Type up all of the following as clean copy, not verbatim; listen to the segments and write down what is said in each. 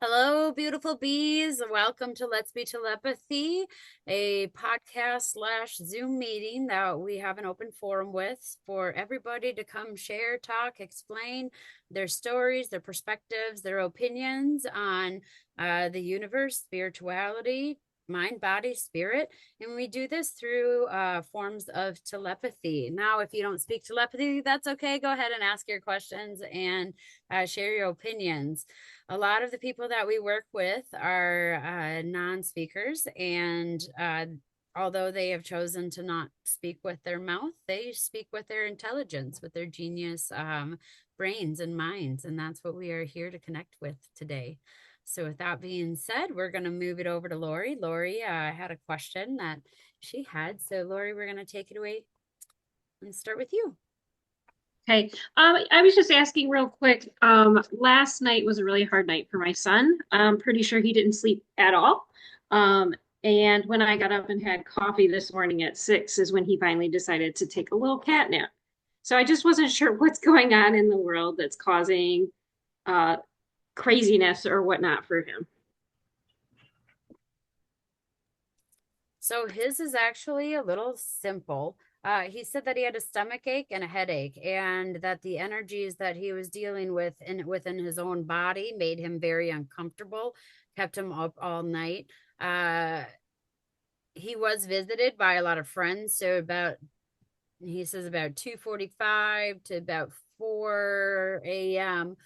Hello, beautiful bees. Welcome to Let's Be Telepathy, a podcast slash Zoom meeting that we have an open forum with for everybody to come share, talk, explain their stories, their perspectives, their opinions on the universe, spirituality, mind, body, spirit. And we do this through forms of telepathy. Now, if you don't speak telepathy, that's okay. Go ahead and ask your questions and share your opinions. A lot of the people that we work with are non-speakers, and although they have chosen to not speak with their mouth, they speak with their intelligence, with their genius brains and minds, and that's what we are here to connect with today. So with that being said, we're going to move it over to Lori. Lori had a question that she had. So Lori, we're going to take it away and start with you. Hey, I was just asking real quick. Last night was a really hard night for my son. I'm pretty sure he didn't sleep at all. Um, and when I got up and had coffee this morning at 6 is when he finally decided to take a little cat nap. So I just wasn't sure what's going on in the world that's causing uh, craziness or whatnot for him. So his is actually a little simple. He said that he had a stomach ache and a headache, and that the energies that he was dealing with within his own body made him very uncomfortable, kept him up all night. Uh, he was visited by a lot of friends, so about he says about 2:45 to about 4 a.m.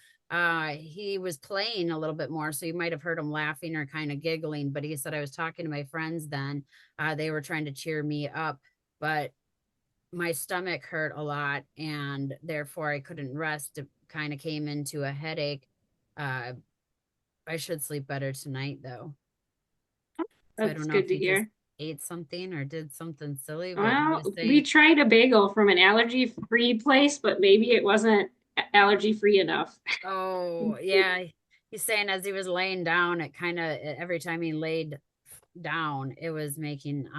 He was playing a little bit more, so you might have heard him laughing or kind of giggling. But he said, I was talking to my friends then. They were trying to cheer me up, but my stomach hurt a lot, and therefore I couldn't rest. It kind of came into a headache. Uh, I should sleep better tonight, though. So I don't That's know good if to he just hear. ate something or did something silly, but he Well, was we saying, tried a bagel from an allergy-free place, but maybe it wasn't allergy-free enough. oh, yeah. He's saying as he was laying down, it kind of every time he laid down, it was making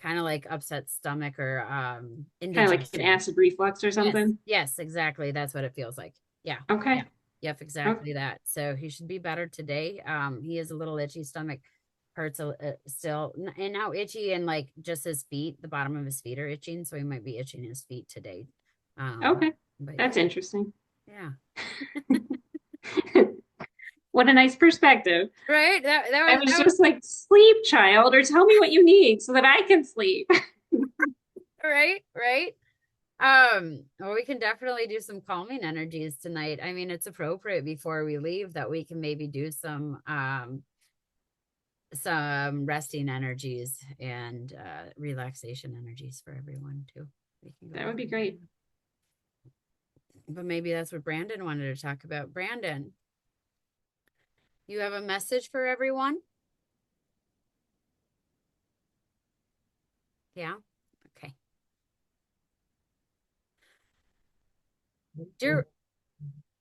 kind of like upset stomach or Kind of like an indigestion. acid reflux or Yes, something. yes, exactly. That's what it feels like. Yeah, yeah. Okay. Yep, Oh, exactly that. So he should be better today. He is a little itchy, stomach hurts still, and now itchy, and like just his feet, the bottom of his feet are itching, so he might be itching his feet today. Um, okay. but That's yeah, interesting. yeah. What a nice perspective. Right? I was just like, sleep, child, or tell me what you need so that I can sleep. right, right. Well, we can definitely do some calming energies tonight. I mean, it's appropriate before we leave that we can maybe do some resting energies and relaxation energies for everyone too. We can go That would ahead be and do great. that. But maybe that's what Brandon wanted to talk about. Brandon, you have a message for everyone? Yeah. Okay. Dear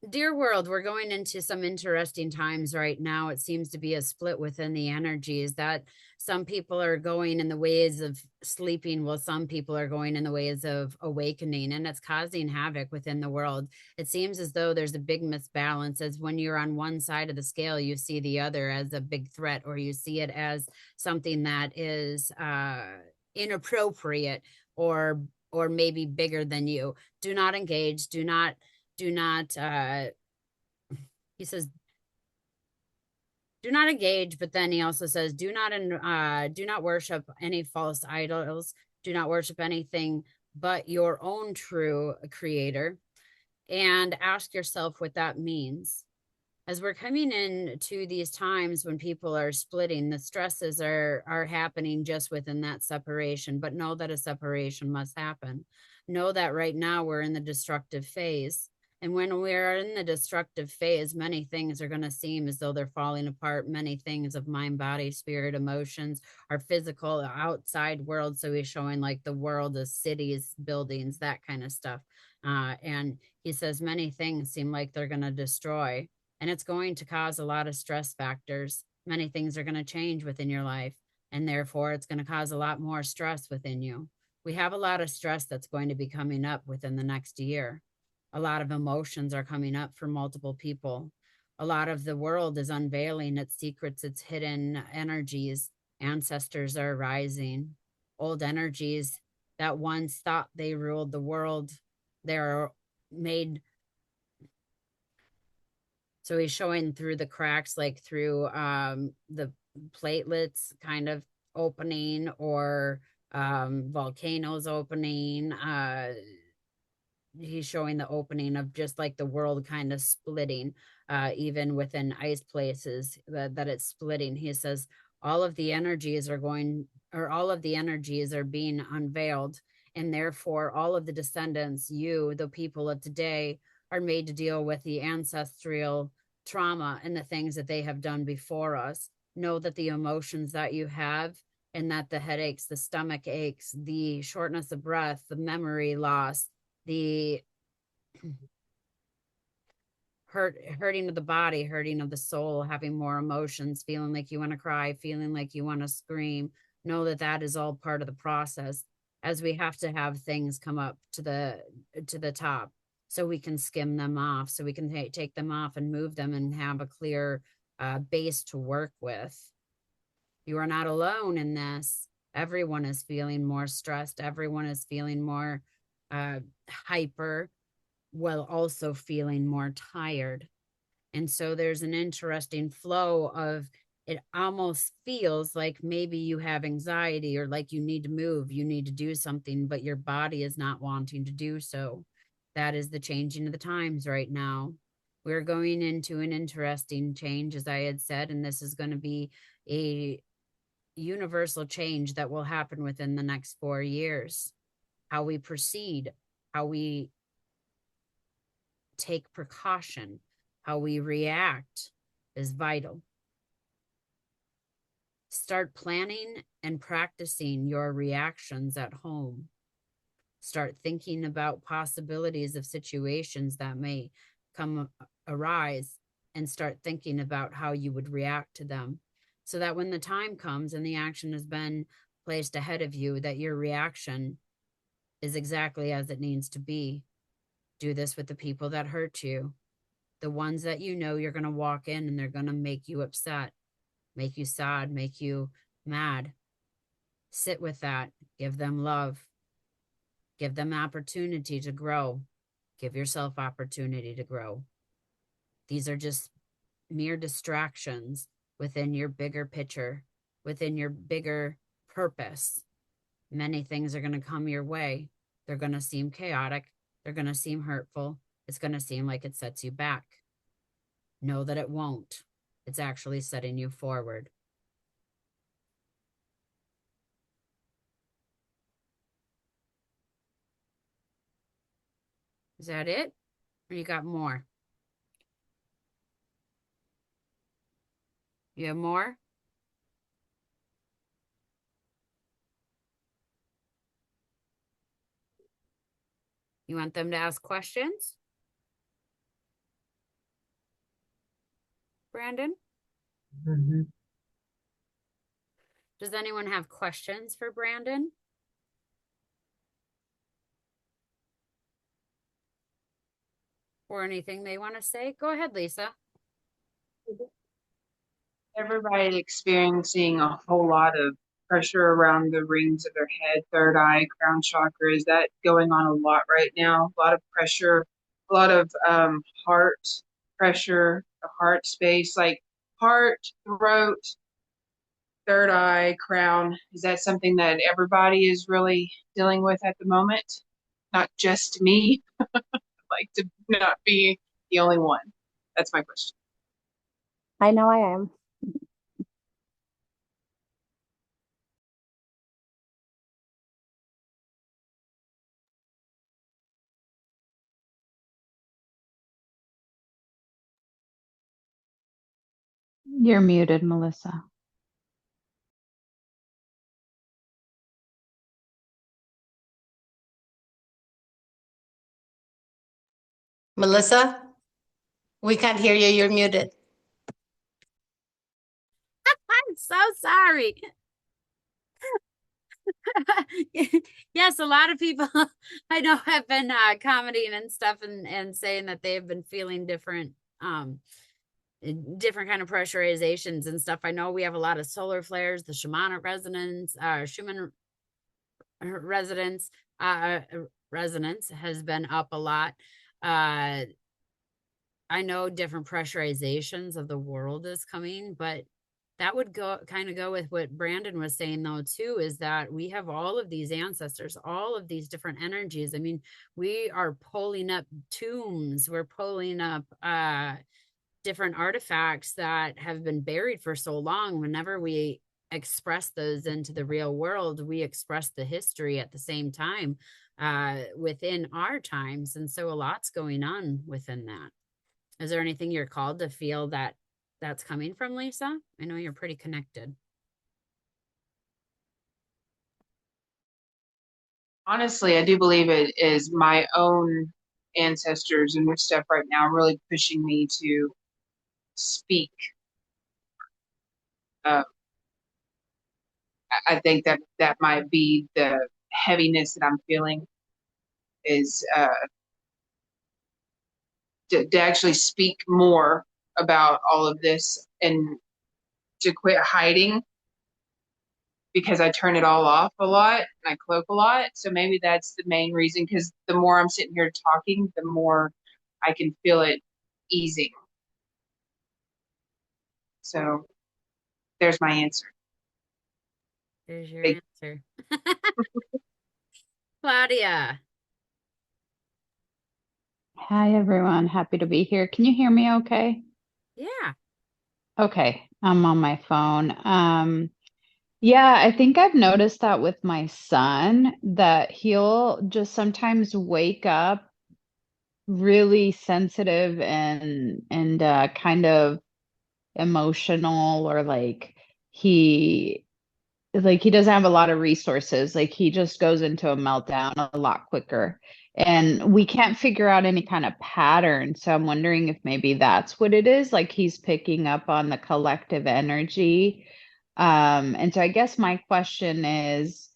Dear world, we're going into some interesting times right now. It seems to be a split within the energies that some people are going in the ways of sleeping, while some people are going in the ways of awakening, and it's causing havoc within the world. It seems as though there's a big misbalance, as when you're on one side of the scale, you see the other as a big threat, or you see it as something that is inappropriate or maybe bigger than you. Do not engage. Do not he says do not engage, but then he also says do not worship any false idols, do not worship anything but your own true creator, and ask yourself what that means. As we're coming into these times when people are splitting, the stresses are happening just within that separation, but know that a separation must happen. Know that right now we're in the destructive phase, and when we're in the destructive phase, many things are going to seem as though they're falling apart. Many things of mind, body, spirit, emotions, our physical outside world, so he's showing like the world as cities, buildings, that kind of stuff. And he says many things seem like they're going to destroy, and it's going to cause a lot of stress factors. Many things are going to change within your life, and therefore it's going to cause a lot more stress within you. We have a lot of stress that's going to be coming up within the next year. A lot of emotions are coming up for multiple people. A lot of the world is unveiling its secrets, its hidden energies. Ancestors are rising. Old energies that once thought they ruled the world, they're made. So he's showing through the cracks, like through the platelets kind of opening, or volcanoes opening. He's showing the opening of just like the world kind of splitting, even within ice places, that it's splitting. He says all of the energies are going, or all of the energies are being unveiled, and therefore all of the descendants, you, the people of today, are made to deal with the ancestral trauma and the things that they have done before us. Know that the emotions that you have, and that the headaches, the stomach aches, the shortness of breath, the memory loss, the hurting of the body, hurting of the soul, having more emotions, feeling like you want to cry, feeling like you want to scream, know that that is all part of the process, as we have to have things come up to the top so we can skim them off, so we can take them off and move them and have a clear base to work with. You are not alone in this. Everyone is feeling more stressed. Everyone is feeling more uh, hyper, while also feeling more tired. And so there's an interesting flow of, it almost feels like maybe you have anxiety, or like you need to move, you need to do something, but your body is not wanting to do so. That is the changing of the times right now. We're going into an interesting change, as I had said, and this is going to be a universal change that will happen within the next 4 years. How we proceed, how we take precaution, how we react is vital. Start planning and practicing your reactions at home. Start thinking about possibilities of situations that may arise, and start thinking about how you would react to them, so that when the time comes and the action has been placed ahead of you, that your reaction is exactly as it needs to be. Do this with the people that hurt you, the ones that you know you're going to walk in and they're going to make you upset, make you sad, make you mad. Sit with that. Give them love. Give them opportunity to grow. Give yourself opportunity to grow. These are just mere distractions within your bigger picture, within your bigger purpose. Many things are going to come your way. They're going to seem chaotic. They're going to seem hurtful. It's going to seem like it sets you back. Know that it won't. It's actually setting you forward. Is that it? Or you got more? You have more? You want them to ask questions? Brandon? Mhm. Does anyone have questions for Brandon? Or anything they want to say? Go ahead, Lisa. Everybody experiencing a whole lot of pressure around the rings of their head, third eye, crown chakra. Is that going on a lot right now? A lot of pressure, a lot of heart pressure, the heart space, like heart, throat, third eye, crown. Is that something that everybody is really dealing with at the moment? Not just me, like to not be the only one. That's my question. I know I am. You're muted, Melissa. Melissa, we can't hear you. You're muted. I'm so sorry. Yes, a lot of people I know have been commenting and stuff, and saying that they've been feeling different different kind of pressurizations and stuff. I know we have a lot of solar flares, the shamanic resonance, Schumann residence, resonance has been up a lot. I know different pressurizations of the world is coming, but that would go kind of go with what Brandon was saying though too, is that we have all of these ancestors, all of these different energies. I mean, we are pulling up tombs, we're pulling up different artifacts that have been buried for so long. Whenever we express those into the real world, we express the history at the same time within our times. And so a lot's going on within that. Is there anything you're called to feel that that's coming from, Lisa? I know you're pretty connected. Honestly, I do believe it is my own ancestors and stuff right now really pushing me to speak. Uh, I think that that might be the heaviness that I'm feeling is to actually speak more about all of this and to quit hiding because I turn it all off a lot and I cloak a lot. So maybe that's the main reason because the more I'm sitting here talking, the more I can feel it easing. So there's my answer. There's your Thank- answer. Claudia. Hi, everyone. Happy to be here. Can you hear me okay? Yeah. Okay, I'm on my phone. Yeah, I think I've noticed that with my son, that he'll just sometimes wake up really sensitive and kind of emotional, or he doesn't have a lot of resources. Like he just goes into a meltdown a lot quicker. And we can't figure out any kind of pattern. So I'm wondering if maybe that's what it is. Like he's picking up on the collective energy. And so I guess my question is,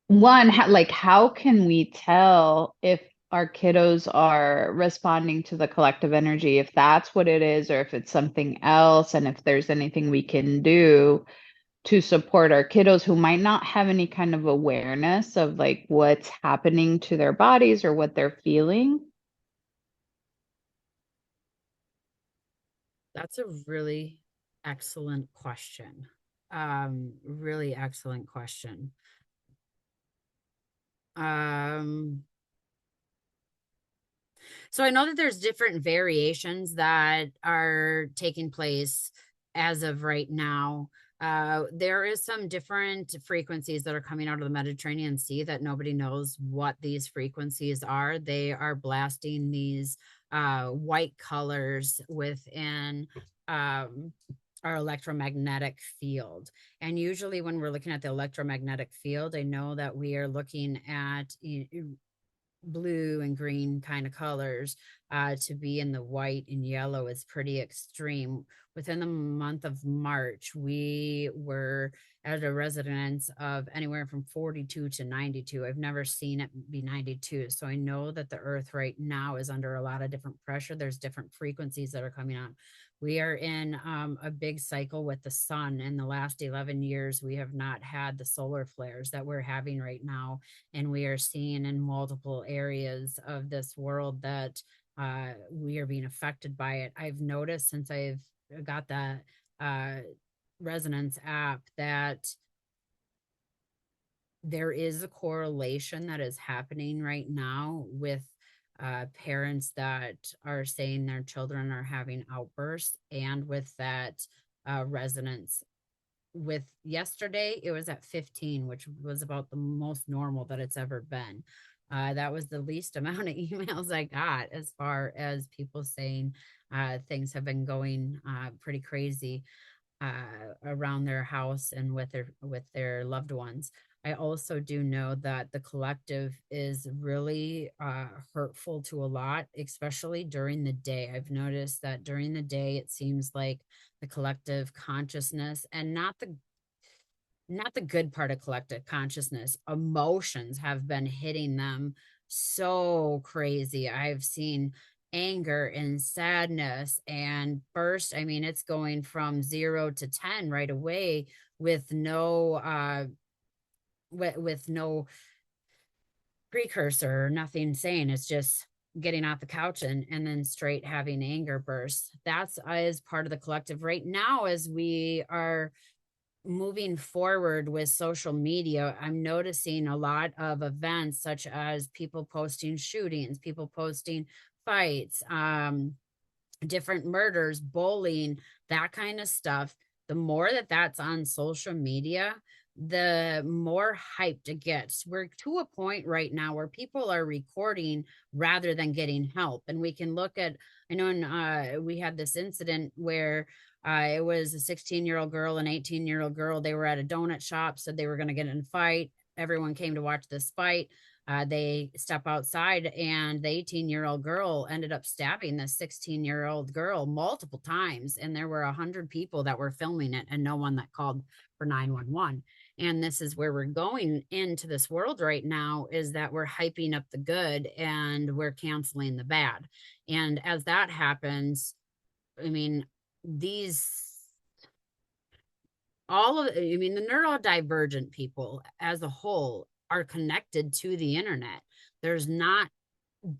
one, how can we tell if our kiddos are responding to the collective energy, if that's what it is, or if it's something else, and if there's anything we can do to support our kiddos who might not have any kind of awareness of like what's happening to their bodies or what they're feeling? That's a really excellent question. Really excellent question. So I know that there's different variations that are taking place as of right now. There is some different frequencies that are coming out of the Mediterranean Sea that nobody knows what these frequencies are. They are blasting these white colors within our electromagnetic field. And usually when we're looking at the electromagnetic field, I know that we are looking at blue and green kind of colors. To be in the white and yellow is pretty extreme. Within the month of March, we were at a residence of anywhere from 42 to 92. I've never seen it be 92. So I know that the earth right now is under a lot of different pressure. There's different frequencies that are coming on. We are in a big cycle with the sun. In the last 11 years, we have not had the solar flares that we're having right now. And we are seeing in multiple areas of this world that we are being affected by it. I've noticed since I've got that resonance app that there is a correlation that is happening right now with parents that are saying their children are having outbursts, and with that resonance. With yesterday, it was at 15, which was about the most normal that it's ever been. That was the least amount of emails I got as far as people saying things have been going pretty crazy around their house and with their loved ones. I also do know that the collective is really hurtful to a lot, especially during the day. I've noticed that during the day, it seems like the collective consciousness, and not the good part of collective consciousness, emotions have been hitting them so crazy. I've seen anger and sadness and burst. I mean, it's going from 0 to 10 right away with no precursor, nothing saying. It's just getting off the couch and then straight having anger bursts. That's is part of the collective right now as we are moving forward with social media. I'm noticing a lot of events such as people posting shootings, people posting fights, different murders, bullying, that kind of stuff. The more that that's on social media, the more hyped it gets. We're to a point right now where people are recording rather than getting help. And we can look at, I know we had this incident where it was a 16-year-old girl, an 18-year-old girl. They were at a donut shop, said they were going to get in a fight. Everyone came to watch this fight. They step outside, and the 18-year-old girl ended up stabbing the 16-year-old girl multiple times. And there were 100 people that were filming it and no one that called for 911. And this is where we're going into this world right now, is that we're hyping up the good and we're canceling the bad. And as that happens, I mean, the neurodivergent people as a whole are connected to the internet. There's not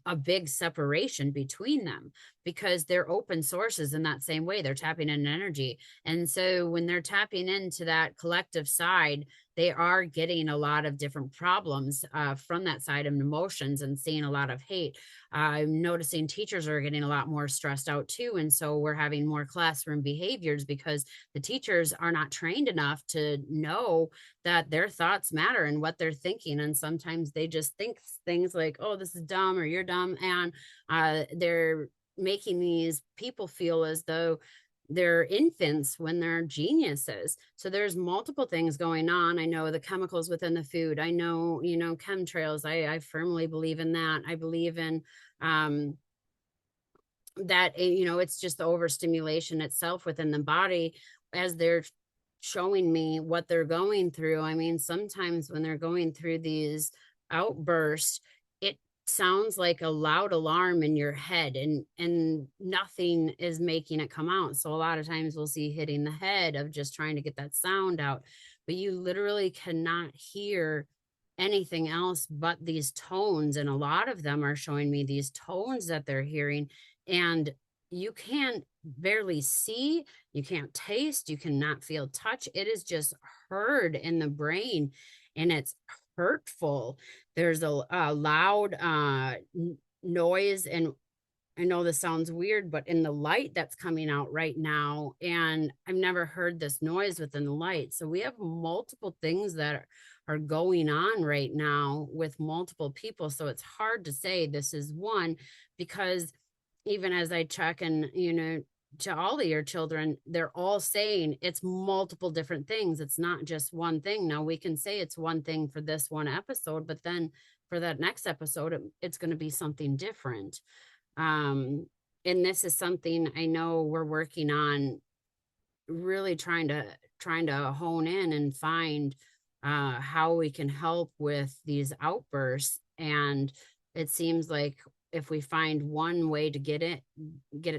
a big separation between them because they're open sources in that same way. They're tapping in energy. And so when they're tapping into that collective side, they are getting a lot of different problems from that side of emotions and seeing a lot of hate. I'm noticing teachers are getting a lot more stressed out too. And so we're having more classroom behaviors because the teachers are not trained enough to know that their thoughts matter and what they're thinking. And sometimes they just think things like, oh, this is dumb or you're dumb. And they're making these people feel as though they're infants when they're geniuses. So there's multiple things going on. I know the chemicals within the food. I know, chemtrails. I firmly believe in that. I believe in that, it's just the overstimulation itself within the body as they're showing me what they're going through. I mean, sometimes when they're going through these outbursts, it sounds like a loud alarm in your head and nothing is making it come out. So a lot of times we'll see hitting the head of just trying to get that sound out, but you literally cannot hear anything else but these tones. And a lot of them are showing me these tones that they're hearing, and you can't barely see, you can't taste, you cannot feel touch. It is just heard in the brain, and it's hurtful. There's a loud noise, and I know this sounds weird, but in the light that's coming out right now, and I've never heard this noise within the light. So we have multiple things that are going on right now with multiple people. So it's hard to say this is one, because even as I check and, to all of your children, they're all saying it's multiple different things. It's not just one thing. Now we can say it's one thing for this one episode, but then for that next episode, it's going to be something different. And this is something I know we're working on, really trying to hone in and find how we can help with these outbursts. And it seems like if we find one way to get it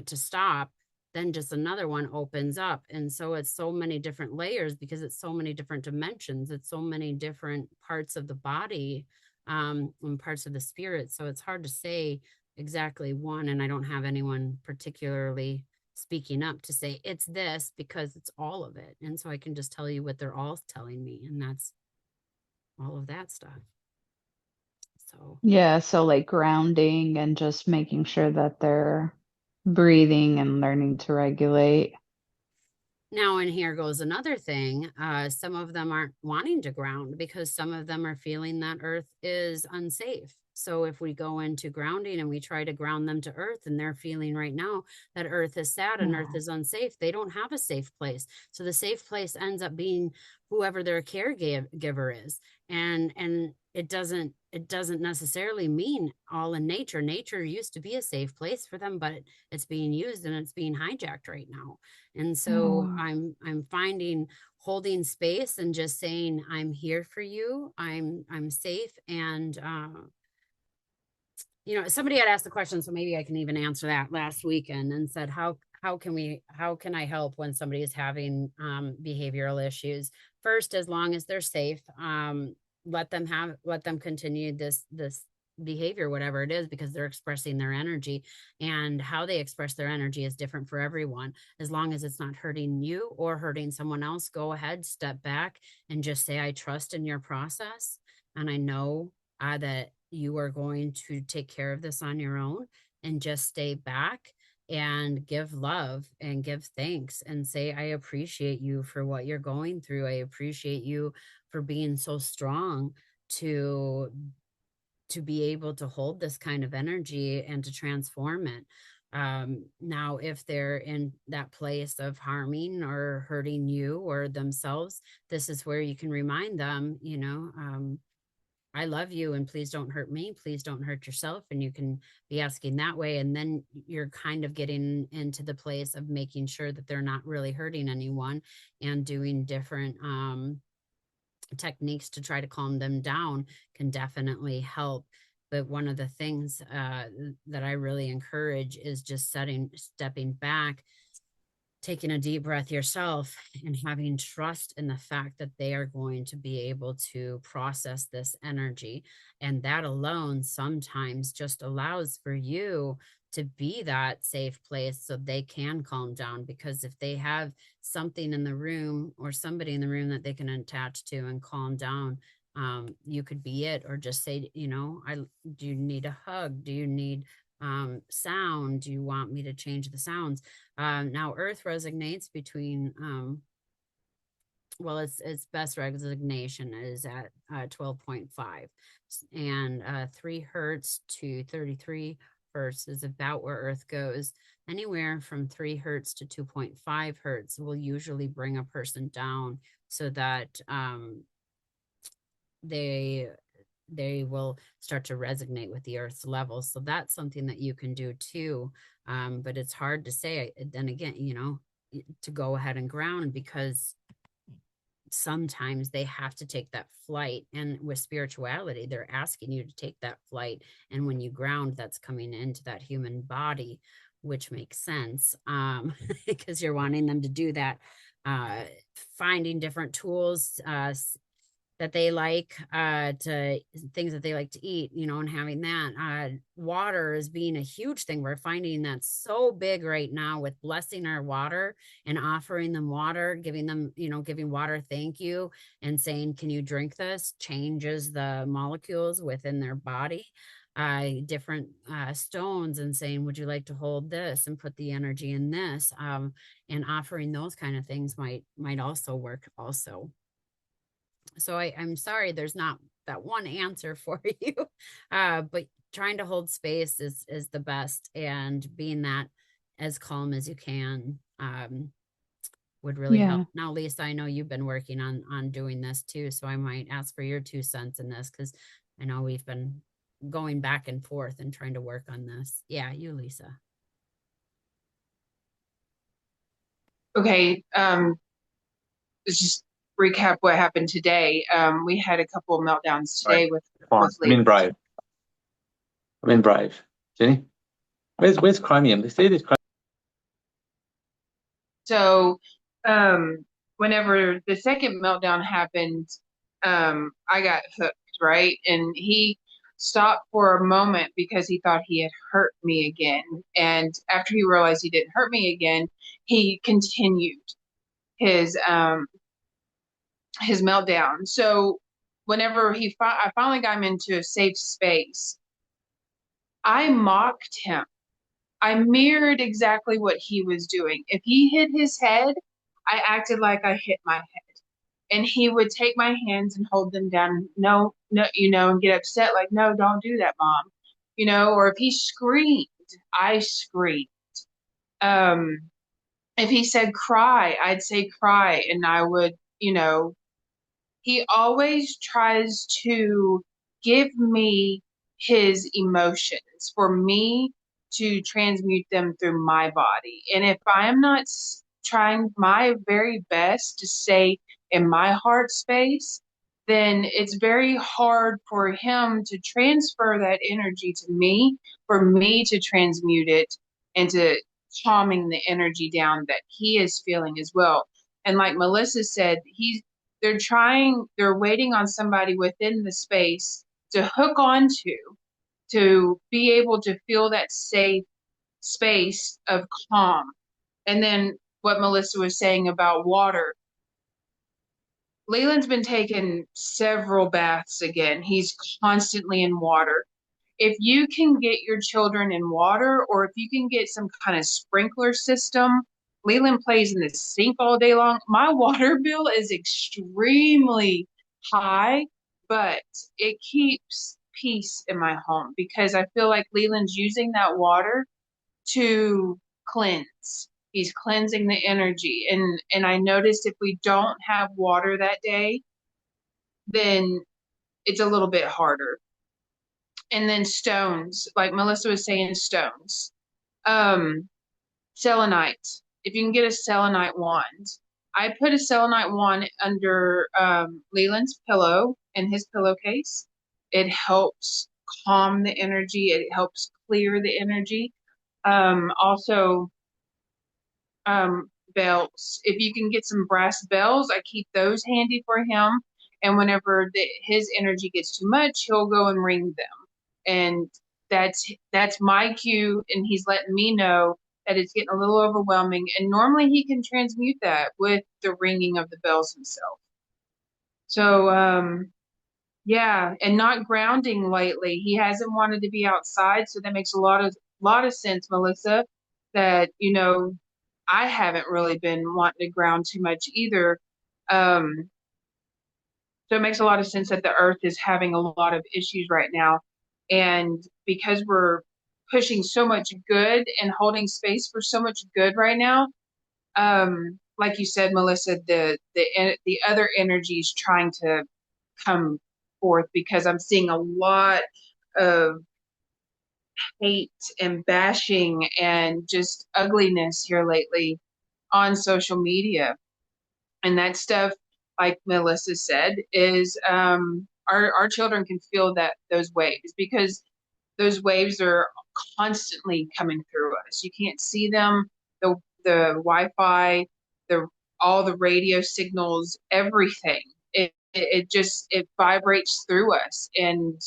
to stop, then just another one opens up. And so it's so many different layers because it's so many different dimensions. It's so many different parts of the body and parts of the spirit. So it's hard to say exactly one. And I don't have anyone particularly speaking up to say it's this, because it's all of it. And so I can just tell you what they're all telling me, and that's all of that stuff. So Yeah, so like grounding and just making sure that they're breathing and learning to regulate. now, and here goes another thing. Some of them aren't wanting to ground because some of them are feeling that earth is unsafe. So if we go into grounding and we try to ground them to earth, and they're feeling right now that earth is sad and earth is unsafe, they don't have a safe place. So the safe place ends up being whoever their caregiver is. And it doesn't necessarily mean all in nature. Nature used to be a safe place for them, but it's being used and it's being hijacked right now. And so I'm finding holding space and just saying, I'm here for you. I'm safe. And somebody had asked the question, so maybe I can even answer that last weekend, and said, how can I help when somebody is having behavioral issues? First, as long as they're safe, let them continue this behavior, whatever it is, because they're expressing their energy, and how they express their energy is different for everyone. As long as it's not hurting you or hurting someone else, go ahead, step back, and just say, I trust in your process, and I know that you are going to take care of this on your own, and just stay back and give love and give thanks and say, I appreciate you for what you're going through. I appreciate you for being so strong to be able to hold this kind of energy and to transform it. Now, if they're in that place of harming or hurting you or themselves, this is where you can remind them, I love you, and please don't hurt me. Please don't hurt yourself. And you can be asking that way. And then you're kind of getting into the place of making sure that they're not really hurting anyone, and doing different techniques to try to calm them down can definitely help. But one of the things that I really encourage is just stepping back, taking a deep breath yourself, and having trust in the fact that they are going to be able to process this energy. And that alone sometimes just allows for you to be that safe place so they can calm down. Because if they have something in the room or somebody in the room that they can attach to and calm down, you could be it. Or just say, do you need a hug? Do you need sound? Do you want me to change the sounds? Now Earth resonates between its best resignation is at 12.5, and 3 hertz to 33 hertz is about where Earth goes. Anywhere from 3 hertz to 2.5 hertz will usually bring a person down, so that they will start to resonate with the Earth's level. So that's something that you can do too. But it's hard to say, then again, to go ahead and ground, because sometimes they have to take that flight. And with spirituality, they're asking you to take that flight. And when you ground, that's coming into that human body, which makes sense, because you're wanting them to do that. Finding different tools, that they like, to things that they like to eat, and having that. Water is being a huge thing. We're finding that so big right now, with blessing our water and offering them water, giving them, giving water thank you, and saying, can you drink this, changes the molecules within their body. Different stones, and saying, would you like to hold this and put the energy in this, and offering those kind of things might also work also. So I'm sorry there's not that one answer for you, but trying to hold space is the best, and being that as calm as you can would really help. Now, Lisa, I know you've been working on doing this too, so I might ask for your 2 cents in this, because I know we've been going back and forth and trying to work on this. Yeah, you, Lisa. Okay, let's just recap what happened today. We had a couple of meltdowns today with Brave. I'm in Brave. Jenny, where's Chromium? They say this. So, whenever the second meltdown happened, I got hooked, right? And he stopped for a moment because he thought he had hurt me again. And after he realized he didn't hurt me again, he continued his meltdown. So whenever I finally got him into a safe space, I mocked him. I mirrored exactly what he was doing. If he hit his head, I acted like I hit my head. And he would take my hands and hold them down. No, and get upset, like, no, don't do that, Mom. Or if he screamed, I screamed. If he said cry, I'd say cry. And I would, he always tries to give me his emotions for me to transmute them through my body. And if I am not trying my very best to stay in my heart space, then it's very hard for him to transfer that energy to me, for me to transmute it into calming the energy down that he is feeling as well. And like Melissa said, they're waiting on somebody within the space to hook onto, to be able to feel that safe space of calm. And then what Melissa was saying about water, Leland's been taking several baths again. He's constantly in water. If you can get your children in water, or if you can get some kind of sprinkler system, Leland plays in the sink all day long. My water bill is extremely high, but it keeps peace in my home because I feel like Leland's using that water to cleanse. He's cleansing the energy. And I noticed if we don't have water that day, then it's a little bit harder. And then stones, like Melissa was saying, stones. Um, Selenite. If you can get a selenite wand. I put a selenite wand under Leland's pillow in his pillowcase. It helps calm the energy. It helps clear the energy. Also, bells. If you can get some brass bells, I keep those handy for him. And whenever his energy gets too much, he'll go and ring them. And that's my cue, and he's letting me know that it's getting a little overwhelming. And normally he can transmute that with the ringing of the bells himself. So yeah, and not grounding lately. He hasn't wanted to be outside, so that makes a lot of sense, Melissa, that I haven't really been wanting to ground too much either. So it makes a lot of sense that the earth is having a lot of issues right now. And because we're pushing so much good and holding space for so much good right now, like you said, Melissa, the other energies trying to come forth because I'm seeing a lot of hate and bashing and just ugliness here lately on social media. And that stuff, like Melissa said, is our children can feel those waves because those waves are constantly coming through us. You can't see them. The Wi-Fi, the all the radio signals, everything. It just it vibrates through us, and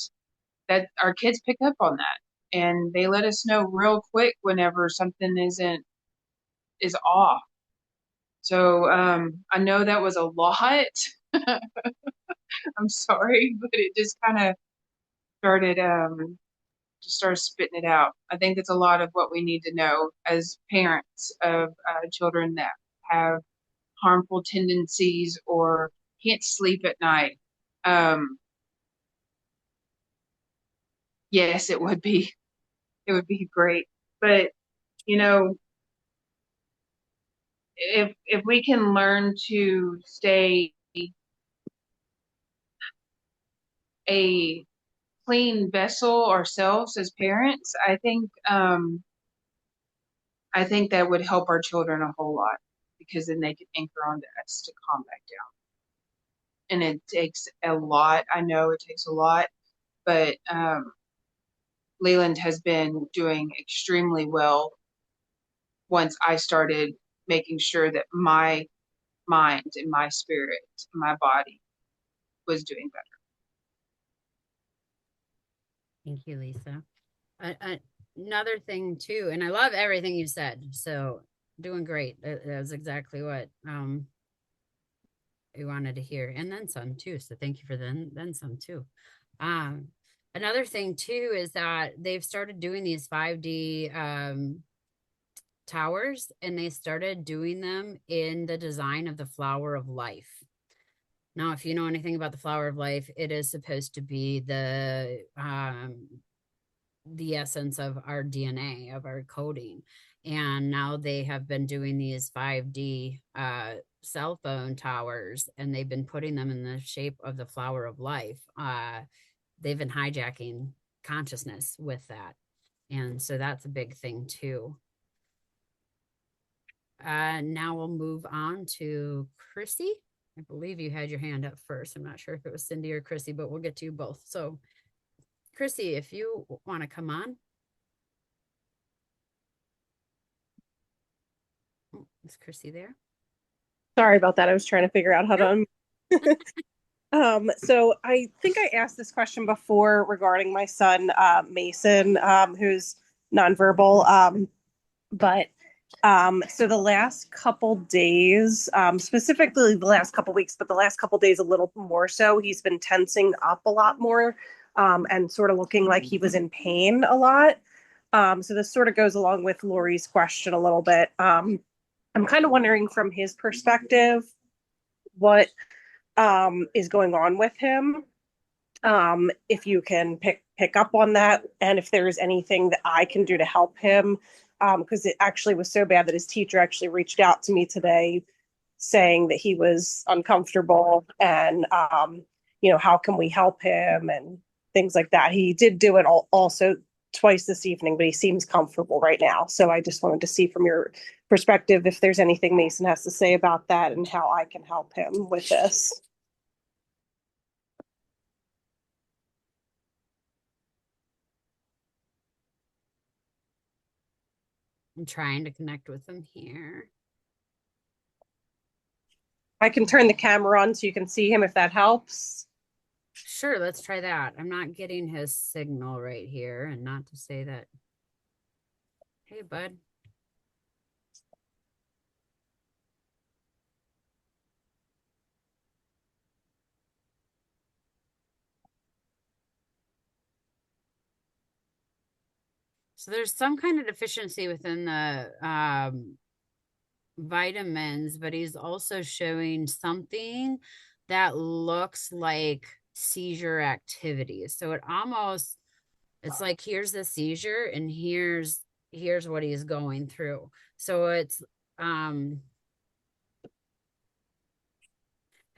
that our kids pick up on that, and they let us know real quick whenever something is off. So I know that was a lot. I'm sorry, but it just kind of started just started spitting it out. I think that's a lot of what we need to know as parents of children that have harmful tendencies or can't sleep at night. Yes, it would be great, but you know, if we can learn to stay a clean vessel ourselves as parents, I think that would help our children a whole lot because then they can anchor onto us to calm back down. And it takes a lot. I know it takes a lot, but Leland has been doing extremely well once I started making sure that my mind and my spirit, my body was doing better. Thank you, Lisa. Another thing too, and I love everything you said. So doing great. That was exactly what we wanted to hear, and then some too. So thank you for then some too. Another thing too is that they've started doing these 5D towers, and they started doing them in the design of the flower of life. Now, if you know anything about the flower of life, it is supposed to be the essence of our DNA, of our coding. And now they have been doing these 5D cell phone towers, and they've been putting them in the shape of the flower of life. They've been hijacking consciousness with that. And so that's a big thing too. Now we'll move on to Chrissy. I believe you had your hand up first. I'm not sure if it was Cindy or Chrissy, but we'll get to you both. So Chrissy, if you want to come on. Oh, is Chrissy there? Sorry about that. I was trying to figure out how to. So I think I asked this question before regarding my son, Mason, who's nonverbal. So the last couple days, specifically the last couple weeks, but the last couple days a little more so, he's been tensing up a lot more, and sort of looking like he was in pain a lot. So this sort of goes along with Lori's question a little bit. I'm kind of wondering from his perspective what is going on with him. If you can pick up on that, and if there's anything that I can do to help him, because it actually was so bad that his teacher actually reached out to me today saying that he was uncomfortable, and how can we help him and things like that. He did do it also twice this evening, but he seems comfortable right now. So I just wanted to see from your perspective if there's anything Mason has to say about that and how I can help him with this. I'm trying to connect with him here. I can turn the camera on so you can see him if that helps. Sure, let's try that. I'm not getting his signal right here, and not to say that. Hey, bud. So there's some kind of deficiency within the vitamins, but he's also showing something that looks like seizure activity. So it's like here's the seizure and here's what he's going through. So it's I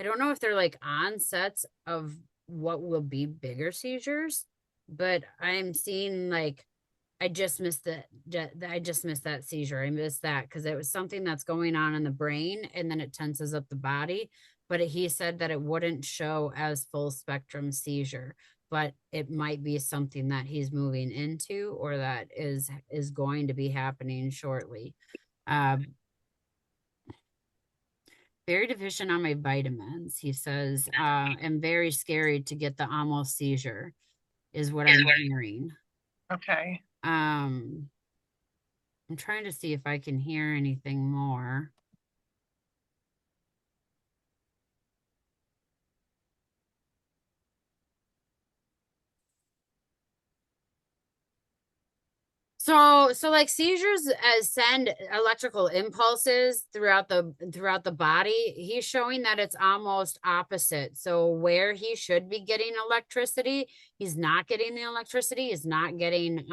don't know if they're like onsets of what will be bigger seizures, but I'm seeing like I just missed I just missed that seizure. I missed that because it was something that's going on in the brain and then it tenses up the body. But he said that it wouldn't show as full spectrum seizure, but it might be something that he's moving into or that is going to be happening shortly. Very deficient on my vitamins. He says, and very scary to get the almost seizure is what I'm hearing. Okay. I'm trying to see if I can hear anything more. So like seizures send electrical impulses throughout the body. He's showing that it's almost opposite. So where he should be getting electricity, he's not getting the electricity. He's not getting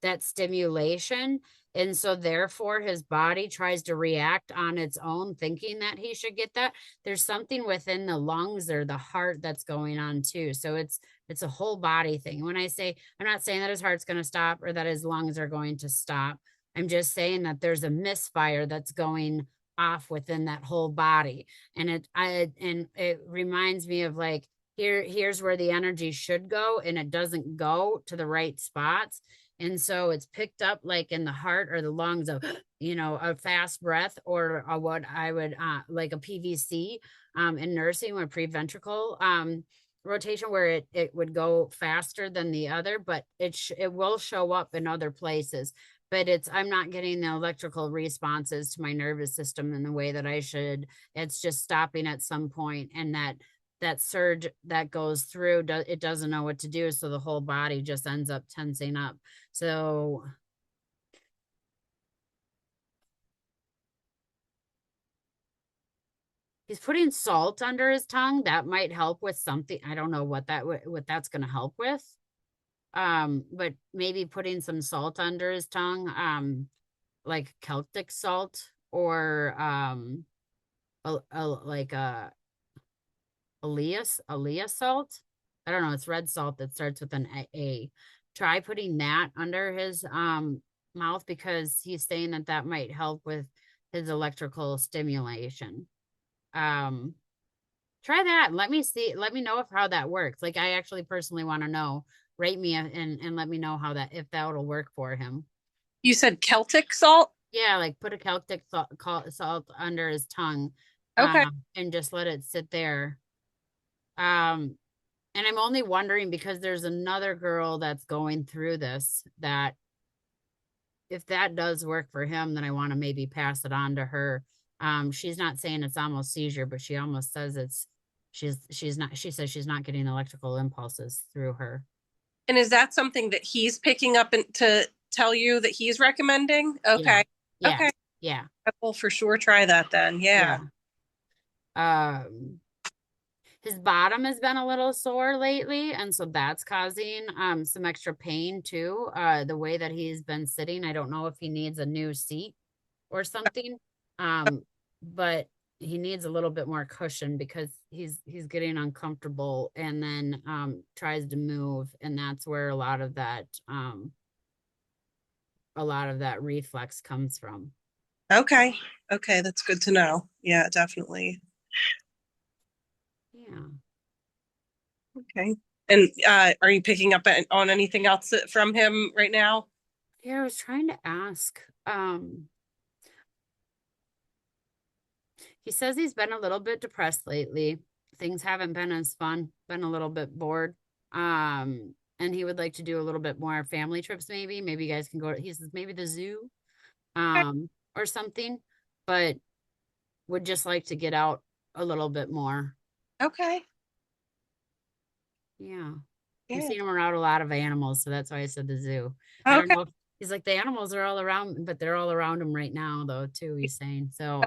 that stimulation. And so therefore his body tries to react on its own, thinking that he should get that. There's something within the lungs or the heart that's going on too. So it's a whole body thing. When I say, I'm not saying that his heart's going to stop or that his lungs are going to stop. I'm just saying that there's a misfire that's going off within that whole body. And it reminds me of like, here's where the energy should go and it doesn't go to the right spots. And so it's picked up like in the heart or the lungs of, a fast breath or what I would like a PVC in nursing or preventricle rotation where it would go faster than the other, but it will show up in other places. But I'm not getting the electrical responses to my nervous system in the way that I should. It's just stopping at some point, and that surge that goes through, it doesn't know what to do, so the whole body just ends up tensing up. So he's putting salt under his tongue. That might help with something. I don't know what that's going to help with. But maybe putting some salt under his tongue, like Celtic salt or like Alea salt. I don't know. It's red salt that starts with an A. Try putting that under his mouth because he's saying that might help with his electrical stimulation. Try that. Let me see. Let me know if how that works. Like I actually personally want to know. Rate me and let me know how that if that'll work for him. You said Celtic salt? Yeah, like put a Celtic salt under his tongue, Okay. and just let it sit there. And I'm only wondering because there's another girl that's going through this that if that does work for him, then I want to maybe pass it on to her. She's not saying it's almost seizure, but she almost says she's not, she says she's not getting electrical impulses through her. And is that something that he's picking up and to tell you that he's recommending? Yeah. Okay. Yeah. Okay. Yeah. I will for sure try that then. Yeah. His bottom has been a little sore lately, and so that's causing some extra pain too. The way that he's been sitting, I don't know if he needs a new seat or something. But he needs a little bit more cushion because he's getting uncomfortable and then tries to move, and that's where a lot of that reflex comes from. Okay. Okay, that's good to know. Yeah, definitely. Yeah. Okay. And are you picking up on anything else from him right now? Yeah, I was trying to ask. He says he's been a little bit depressed lately. Things haven't been as fun, been a little bit bored. And he would like to do a little bit more family trips, maybe. Maybe you guys can go to, he says maybe the zoo, or something, but would just like to get out a little bit more. Okay. Yeah. Yeah. I've seen him around a lot of animals, so that's why I said the zoo. I don't Okay. know if he's like the animals are all around, but they're all around him right now though, too, he's saying. So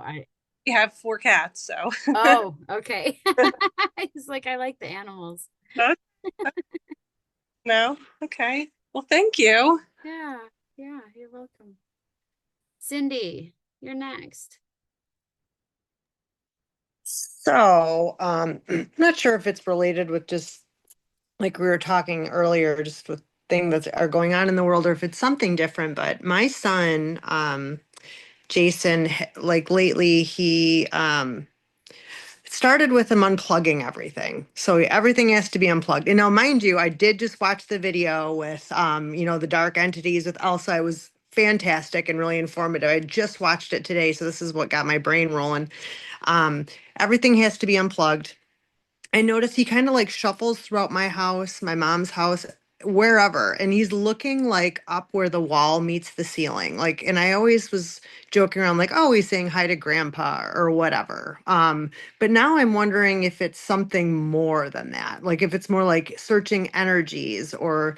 We have 4 cats, so. oh, okay. He's like, I like the animals. No? Okay. Well, thank you. Yeah, yeah, you're welcome. Cindy, you're next. So, not sure if it's related with just like we were talking earlier, just with things that are going on in the world, or if it's something different. But my son, Jason, like lately, he started with him unplugging everything. So everything has to be unplugged. And now, mind you, I did just watch the video with, the dark entities with Elsa. It was fantastic and really informative. I just watched it today, so this is what got my brain rolling. Um, Everything has to be unplugged. I noticed he kind of like shuffles throughout my house, my mom's house, wherever, and he's looking like up where the wall meets the ceiling. Like, and I always was joking around like, oh, he's saying hi to grandpa or whatever. But now I'm wondering if it's something more than that. Like if it's more like searching energies or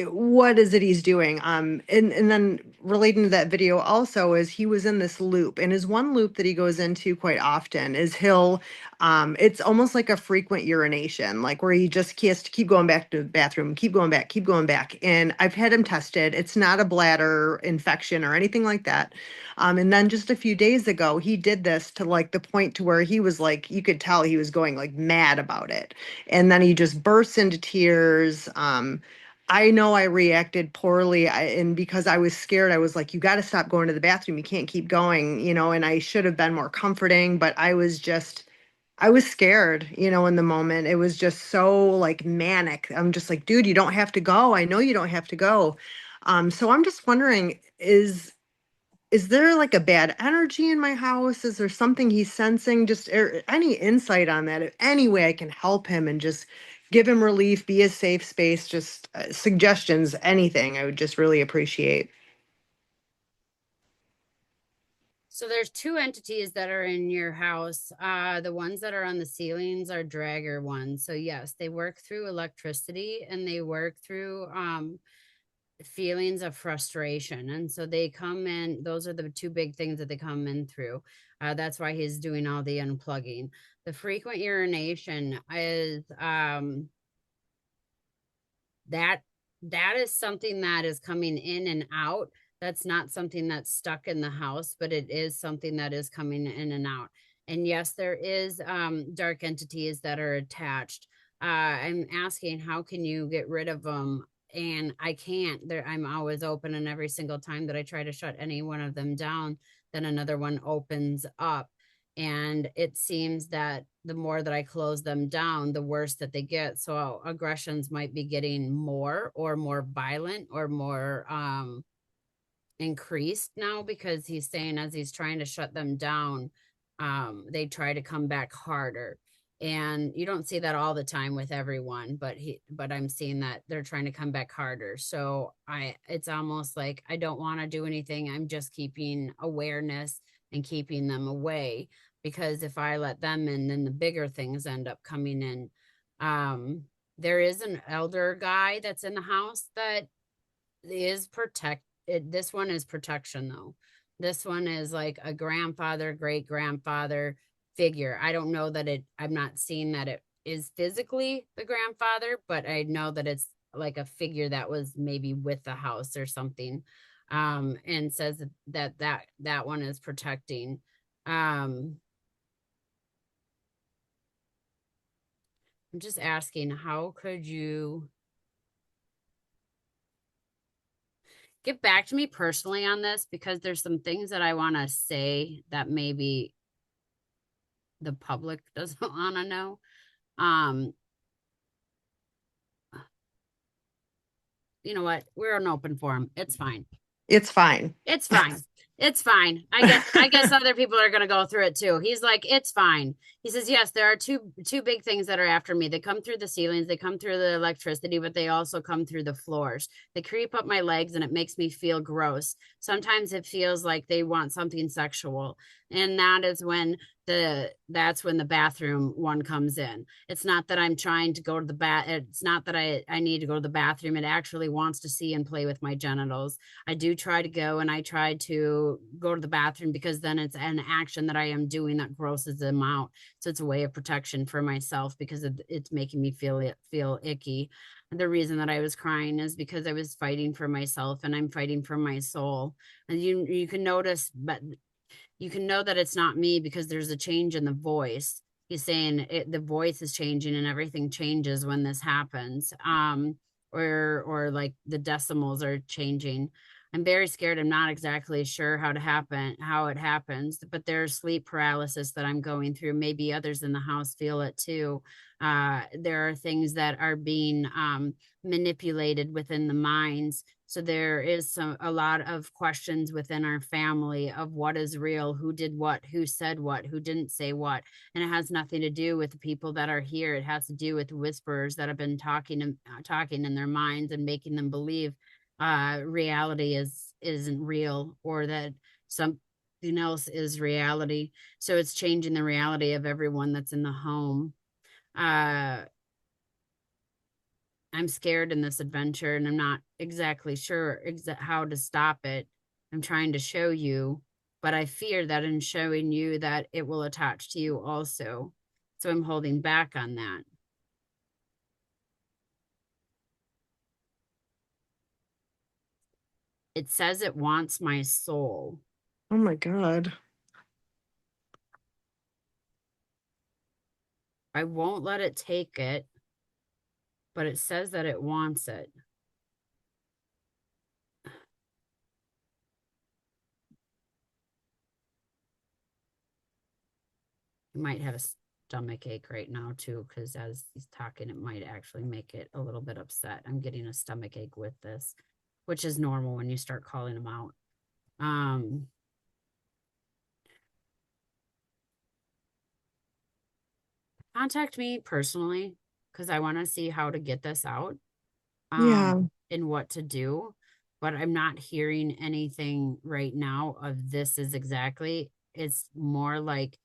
what is it he's doing? And then relating to that video also is he was in this loop, and his one loop that he goes into quite often is it's almost like a frequent urination, like where he has to keep going back to the bathroom, keep going back, keep going back. And I've had him tested. It's not a bladder infection or anything like that. And then just a few days ago, he did this to like the point to where he was like, you could tell he was going like mad about it. And then he just bursts into tears. I know I reacted poorly, and because I was scared, I was like, "You got to stop going to the bathroom. You can't keep going," And I should have been more comforting, but I was scared, in the moment. It was just so like manic. I'm just like, "Dude, you don't have to go. I know you don't have to go." So I'm just wondering, is there like a bad energy in my house? Is there something he's sensing? Just any insight on that? Any way I can help him and just give him relief, be a safe space, just suggestions, anything. I would just really appreciate. So there's 2 entities that are in your house. The ones that are on the ceilings are dragger ones. So yes, they work through electricity and they work through feelings of frustration, and so they come in. Those are the 2 big things that they come in through. That's why he's doing all the unplugging. The frequent urination is that is something that is coming in and out. That's not something that's stuck in the house, but it is something that is coming in and out. And yes, there is dark entities that are attached. I'm asking, how can you get rid of them? And I can't. I'm always open, and every single time that I try to shut any one of them down, then another one opens up. And it seems that the more that I close them down, the worse that they get. So aggressions might be getting more or more violent or more increased now, because he's saying as he's trying to shut them down, they try to come back harder. And you don't see that all the time with everyone, but I'm seeing that they're trying to come back harder. So it's almost like I don't want to do anything. I'm just keeping awareness and keeping them away, because if I let them in, then the bigger things end up coming in. There is an elder guy that's in the house that is this one is protection though. This one is like a grandfather, great grandfather figure. I don't know that I'm not seeing that it is physically the grandfather, but I know that it's like a figure that was maybe with the house or something. And says that one is protecting. I'm just asking, how could you get back to me personally on this, because there's some things that I want to say that maybe the public doesn't want to know. You know what? We're an open forum. It's fine. It's fine. It's fine. It's fine. I guess other people are going to go through it too. He's like, it's fine. He says, yes, there are two big things that are after me. They come through the ceilings, they come through the electricity, but they also come through the floors. They creep up my legs and it makes me feel gross. Sometimes it feels like they want something sexual. And that's when the bathroom one comes in. It's not that I'm trying to go to the it's not that I need to go to the bathroom. It actually wants to see and play with my genitals. I do try to go, and I try to go to the bathroom, because then it's an action that I am doing that grosses them out. So it's a way of protection for myself, because it's making me feel icky. The reason that I was crying is because I was fighting for myself, and I'm fighting for my soul. And you can notice, but you can know that it's not me, because there's a change in the voice. He's saying the voice is changing, and everything changes when this happens. Or like the decimals are changing. I'm very scared. I'm not exactly sure how it happens, but there's sleep paralysis that I'm going through. Maybe others in the house feel it too. There are things that are being manipulated within the minds. So there is a lot of questions within our family of what is real, who did what, who said what, who didn't say what. And it has nothing to do with the people that are here. It has to do with whisperers that have been talking in their minds and making them believe reality isn't real, or that something else is reality. So it's changing the reality of everyone that's in the home. I'm scared in this adventure, and I'm not exactly sure how to stop it. I'm trying to show you, but I fear that in showing you that it will attach to you also. So I'm holding back on that. It says it wants my soul. Oh my God. I won't let it take it, but it says that it wants it. You might have a stomach ache right now too, because as he's talking, it might actually make it a little bit upset. I'm getting a stomach ache with this, which is normal when you start calling them out. Contact me personally, because I want to see how to get this out. Yeah. And what to do, but I'm not hearing anything right now of this is exactly. It's more like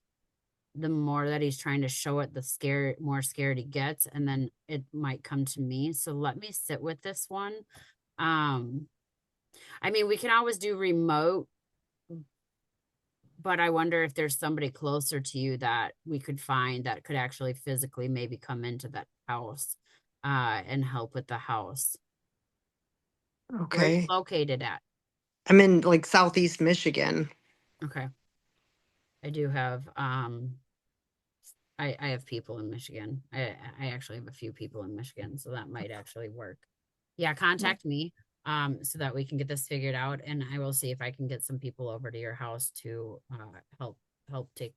the more that he's trying to show it, the more scared he gets, and then it might come to me. So let me sit with this one. I mean, we can always do remote, but I wonder if there's somebody closer to you that we could find that could actually physically maybe come into that house and help with the house. Where are you Okay. located at? I'm in like Southeast Michigan. Okay. I do have I have people in Michigan. I actually have a few people in Michigan, so that might actually work. Yeah, contact me so that we can get this figured out, and I will see if I can get some people over to your house to help take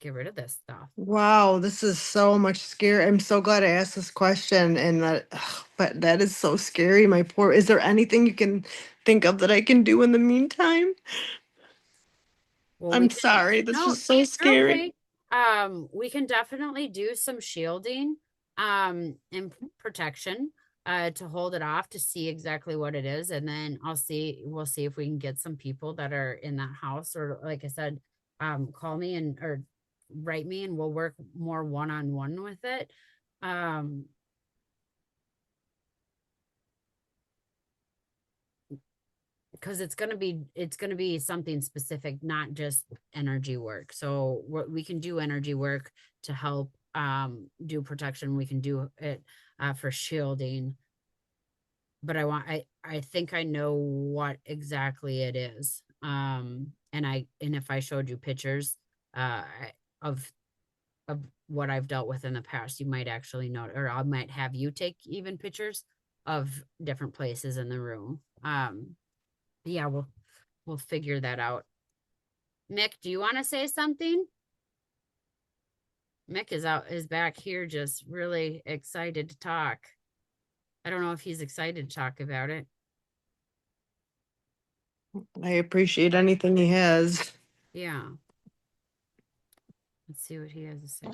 get rid of this stuff. Wow, this is so much scary. I'm so glad I asked this question and that, ugh, but that is so scary. My poor, is there anything you can think of that I can do in the meantime? Well, I'm sorry. This no, is so you're scary. okay. We can definitely do some shielding, and protection, to hold it off to see exactly what it is. And then we'll see if we can get some people that are in that house, or like I said, call me or write me and we'll work more one-on-one with it. Because it's gonna be something specific, not just energy work. So we can do energy work to help do protection. We can do it for shielding. But I think I know what exactly it is. And if I showed you pictures of what I've dealt with in the past, you might actually know, or I might have you take even pictures of different places in the room. Yeah, we'll figure that out. Mick, do you want to say something? Mick is back here just really excited to talk. I don't know if he's excited to talk about it. I appreciate anything he has. Yeah. Let's see what he has to say.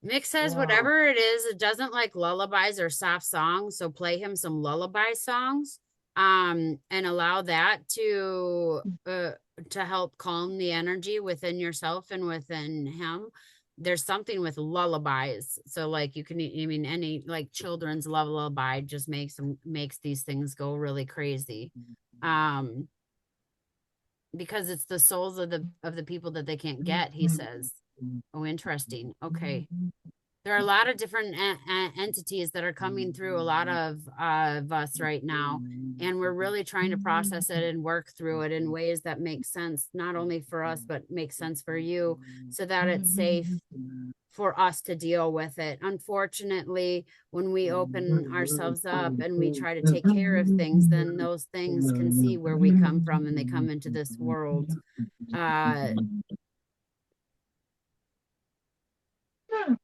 Mick says whatever it is, it doesn't like lullabies or soft songs, so play him some lullaby songs, and allow that to help calm the energy within yourself and within him. There's something with lullabies, so like you can, I mean, any like children's lullaby just makes these things go really crazy, because it's the souls of the people that they can't get. He says, oh, interesting. Okay. There are a lot of different entities that are coming through a lot of us right now, and we're really trying to process it and work through it in ways that make sense, not only for us, but make sense for you, so that it's safe for us to deal with it. Unfortunately, when we open ourselves up and we try to take care of things, then those things can see where we come from and they come into this world.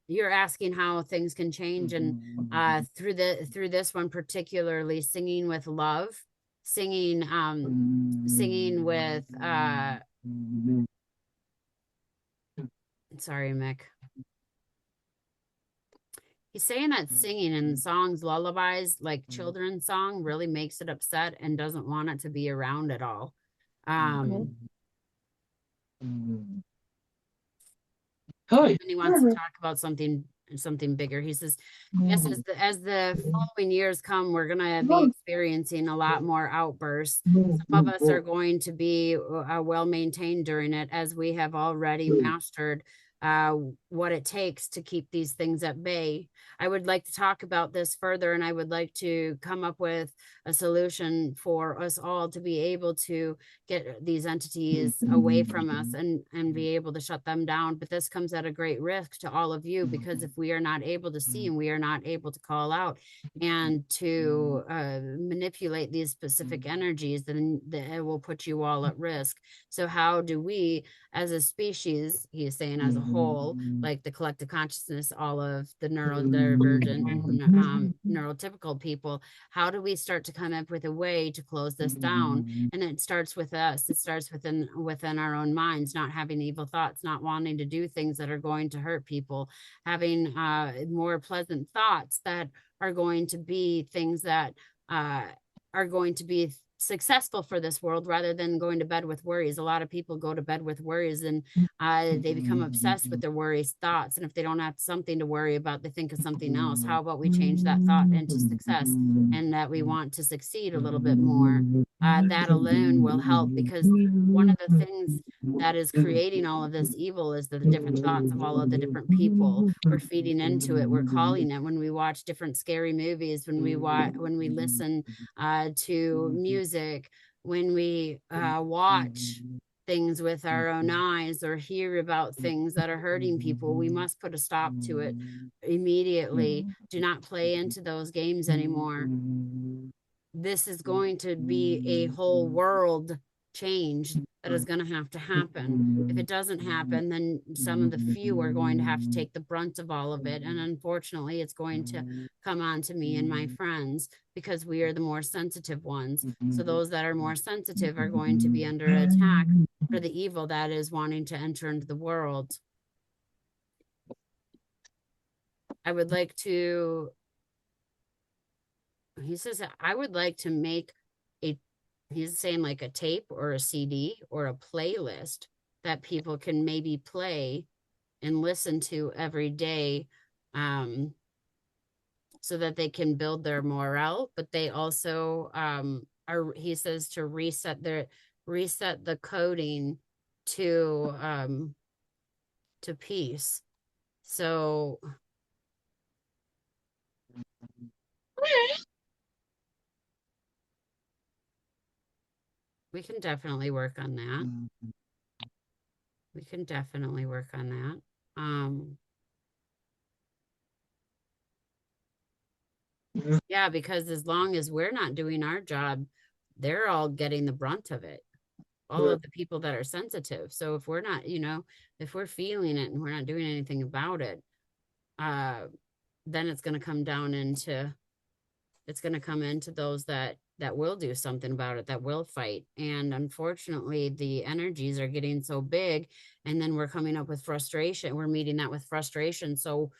You're asking how things can change, and through this one particularly, singing with love, singing with sorry, Mick. He's saying that singing in songs, lullabies, like children's song, really makes it upset and doesn't want it to be around at all. And he wants to talk about something bigger. He says, yes, as the following years come, we're gonna be experiencing a lot more outbursts. Some of us are going to be well maintained during it, as we have already mastered what it takes to keep these things at bay. I would like to talk about this further, and I would like to come up with a solution for us all to be able to get these entities away from us and be able to shut them down. But this comes at a great risk to all of you, because if we are not able to see and we are not able to call out and to manipulate these specific energies, then it will put you all at risk. So how do we, as a species, he is saying as a whole, like the collective consciousness, all of the neurodivergent and neurotypical people, how do we start to come up with a way to close this down? And it starts with us. It starts within our own minds, not having evil thoughts, not wanting to do things that are going to hurt people, having more pleasant thoughts that are going to be things that are going to be successful for this world, rather than going to bed with worries. A lot of people go to bed with worries, and they become obsessed with their worries thoughts, and if they don't have something to worry about, they think of something else. How about we change that thought into success, and that we want to succeed a little bit more? That alone will help, because one of the things that is creating all of this evil is the different thoughts of all of the different people. We're feeding into it, we're calling it. When we watch different scary movies, when we listen to music, when we watch things with our own eyes or hear about things that are hurting people, we must put a stop to it immediately. Do not play into those games anymore. This is going to be a whole world change that is going to have to happen. If it doesn't happen, then some of the few are going to have to take the brunt of all of it. And unfortunately, it's going to come on to me and my friends because we are the more sensitive ones. So those that are more sensitive are going to be under attack for the evil that is wanting to enter into the world. I would like to, he says, I would like to make a, he's saying like a tape or a CD or a playlist that people can maybe play and listen to every day, so that they can build their morale, but they also are, he says, to reset the coding to peace. So we can definitely work on that. We can definitely work on that. Yeah, because as long as we're not doing our job, they're all getting the brunt of it. All of the people that are sensitive. So if we're not, if we're feeling it and we're not doing anything about it, then it's going to come down into, it's going to come into those that will do something about it, that will fight. And unfortunately, the energies are getting so big, and then we're coming up with frustration. We're meeting that with frustration. So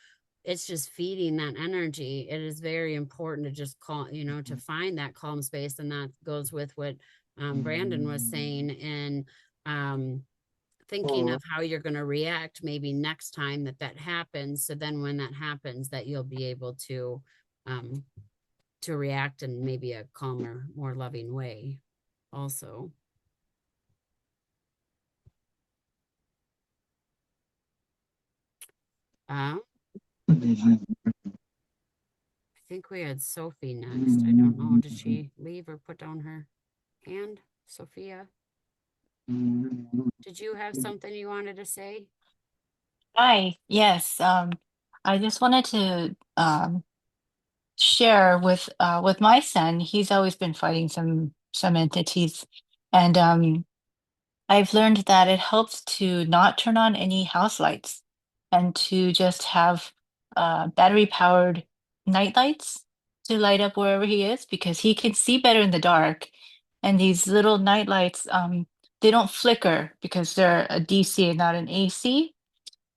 it's just feeding that energy. It is very important to just call, to find that calm space. And that goes with what Brandon was saying, and thinking of how you're going to react maybe next time that happens. So then when that happens, that you'll be able to react in maybe a calmer, more loving way also. I think we had Sophie next. I don't know. Did she leave or put down her hand? Sophia? Did you have something you wanted to say? Hi, yes. I just wanted to share with my son. He's always been fighting some entities, and I've learned that it helps to not turn on any house lights and to just have battery powered night lights to light up wherever he is because he can see better in the dark. And these little night lights, they don't flicker because they're a DC and not an AC.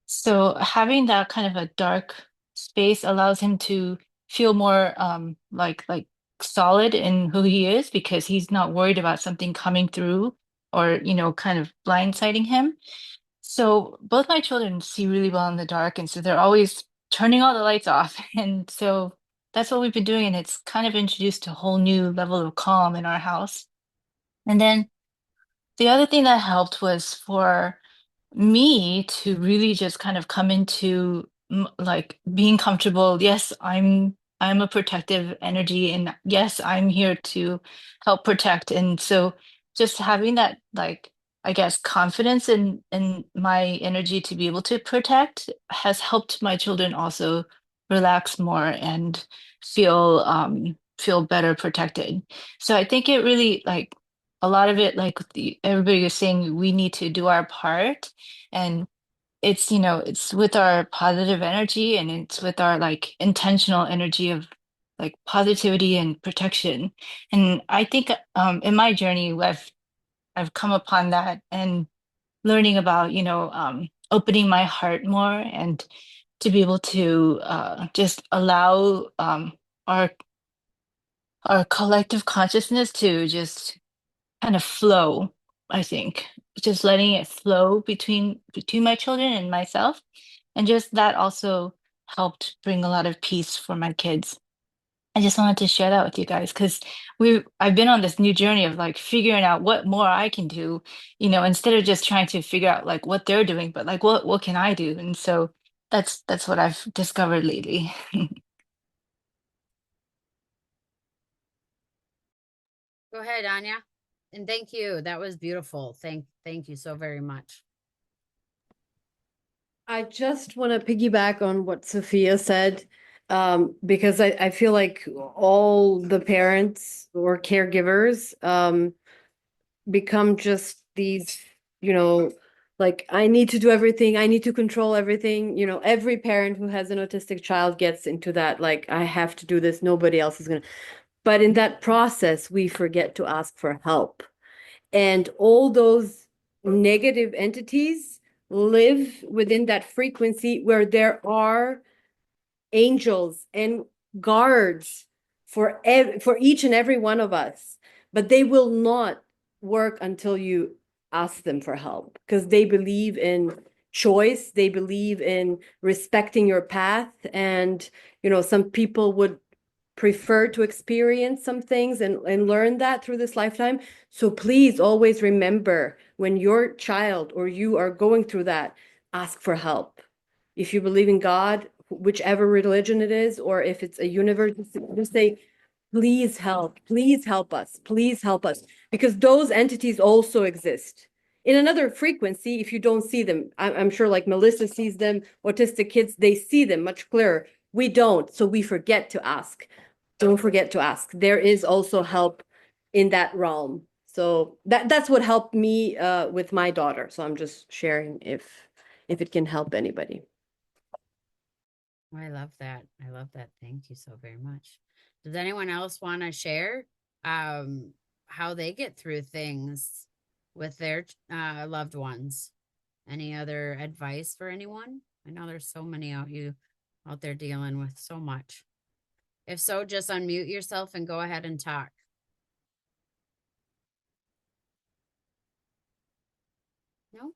So having that kind of a dark space allows him to feel more like solid in who he is because he's not worried about something coming through or kind of blindsiding him. So both my children see really well in the dark, and so they're always turning all the lights off. And so that's what we've been doing, and it's kind of introduced a whole new level of calm in our house. And then the other thing that helped was for me to really just kind of come into like being comfortable. Yes, I'm a protective energy, and yes, I'm here to help protect. And so just having that, like, I guess, confidence in my energy to be able to protect has helped my children also relax more and feel better protected. So I think it really, like, a lot of it, like everybody is saying, we need to do our part. And it's with our positive energy, and it's with our like intentional energy of like positivity and protection. And I think in my journey, I've come upon that and learning about, opening my heart more and to be able to just allow our our collective consciousness to just kind of flow, I think. Just letting it flow between my children and myself. And just that also helped bring a lot of peace for my kids. I just wanted to share that with you guys because I've been on this new journey of like figuring out what more I can do, instead of just trying to figure out like what they're doing, but like what can I do? And so that's what I've discovered lately. Go ahead, Anya. And thank you. That was beautiful. Thank you so very much. I just want to piggyback on what Sophia said, because I feel like all the parents or caregivers become just these, like, I need to do everything, I need to control everything. Every parent who has an autistic child gets into that, like, I have to do this, nobody else is going to. But in that process, we forget to ask for help. And all those negative entities live within that frequency where there are angels and guards for each and every one of us, but they will not work until you ask them for help, because they believe in choice, they believe in respecting your path. And some people would prefer to experience some things and learn that through this lifetime. So please always remember, when your child or you are going through that, ask for help. If you believe in God, whichever religion it is, or if it's a universe, just say, please help us, please help us. Because those entities also exist in another frequency if you don't see them. I'm sure, like Melissa sees them, autistic kids, they see them much clearer. We don't, so we forget to ask. Don't forget to ask. There is also help in that realm. So that's what helped me with my daughter. So I'm just sharing if it can help anybody. I love that. I love that. Thank you so very much. Does anyone else want to share how they get through things with their loved ones? Any other advice for anyone? I know there's so many out there dealing with so much. If so, just unmute yourself and go ahead and talk. No?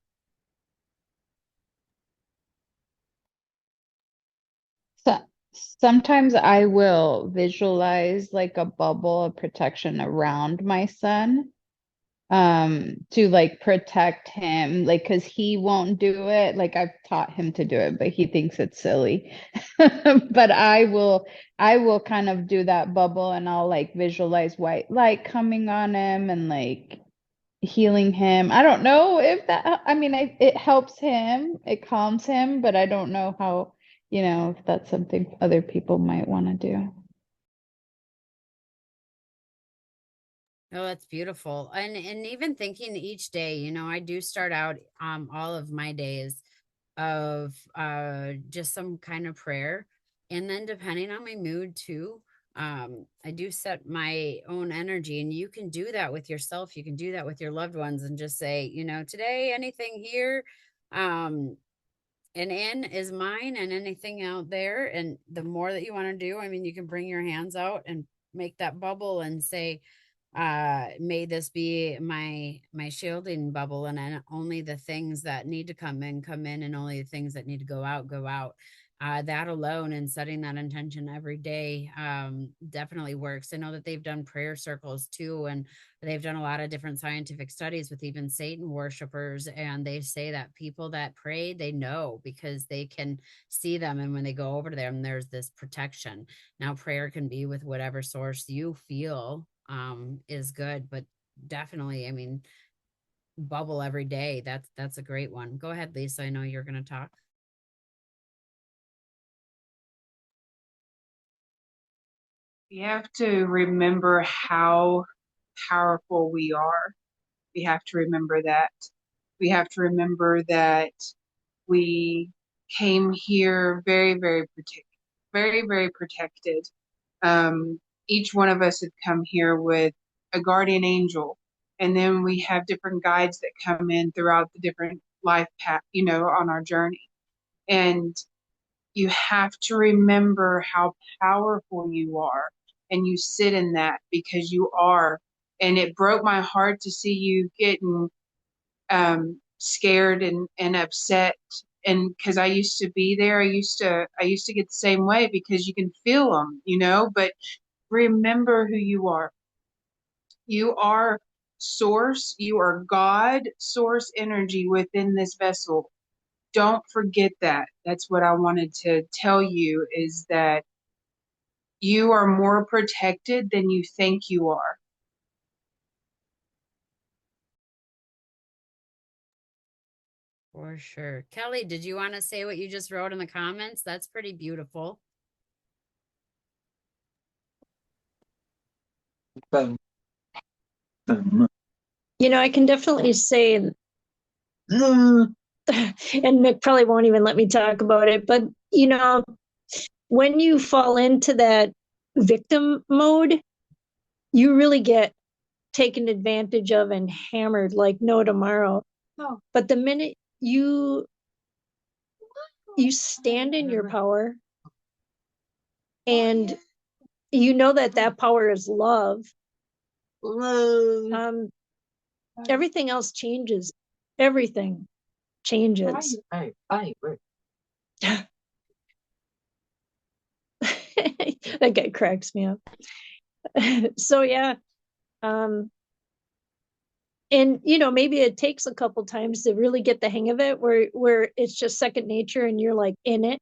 So sometimes I will visualize like a bubble of protection around my son, to like protect him, like, because he won't do it. Like, I've taught him to do it, but he thinks it's silly. But I will kind of do that bubble, and I'll like visualize white light coming on him and like healing him. I don't know if that, I mean, it helps him, it calms him, but I don't know how, if that's something other people might want to do. Oh, that's beautiful. And even thinking each day, I do start out all of my days of just some kind of prayer. And then depending on my mood too, I do set my own energy, and you can do that with yourself. You can do that with your loved ones and just say, today anything here and in is mine, and anything out there. And the more that you want to do, I mean, you can bring your hands out and make that bubble and say, may this be my shielding bubble, and then only the things that need to come in, and only the things that need to go out. That alone, and setting that intention every day, definitely works. I know that they've done prayer circles too, and they've done a lot of different scientific studies with even Satan worshipers, and they say that people that pray, they know, because they can see them, and when they go over to them, there's this protection. Now, prayer can be with whatever source you feel is good, but definitely, I mean, bubble every day, that's a great one. Go ahead, Lisa, I know you're going to talk. We have to remember how powerful we are. We have to remember that. We have to remember that we came here very, very very protected. Each one of us had come here with a guardian angel, and then we have different guides that come in throughout the different life path, on our journey. And you have to remember how powerful you are, and you sit in that because you are. And it broke my heart to see you getting scared and upset. And because I used to be there, I used to get the same way, because you can feel them, but remember who you are. You are source, you are God, source energy within this vessel. Don't forget that. That's what I wanted to tell you, is that you are more protected than you think you are. For sure. Kelly, did you want to say what you just wrote in the comments? That's pretty beautiful. Boom. Boom. You know, I can definitely say, and Mick probably won't even let me talk about it, but you know, when you fall into that victim mode, you really get taken advantage of and hammered like no tomorrow. Oh. But the minute you stand in your power and you know that that power is love, everything else changes. Everything changes. That guy cracks me up. So yeah, and you know, maybe it takes a couple times to really get the hang of it, where it's just second nature and you're like in it.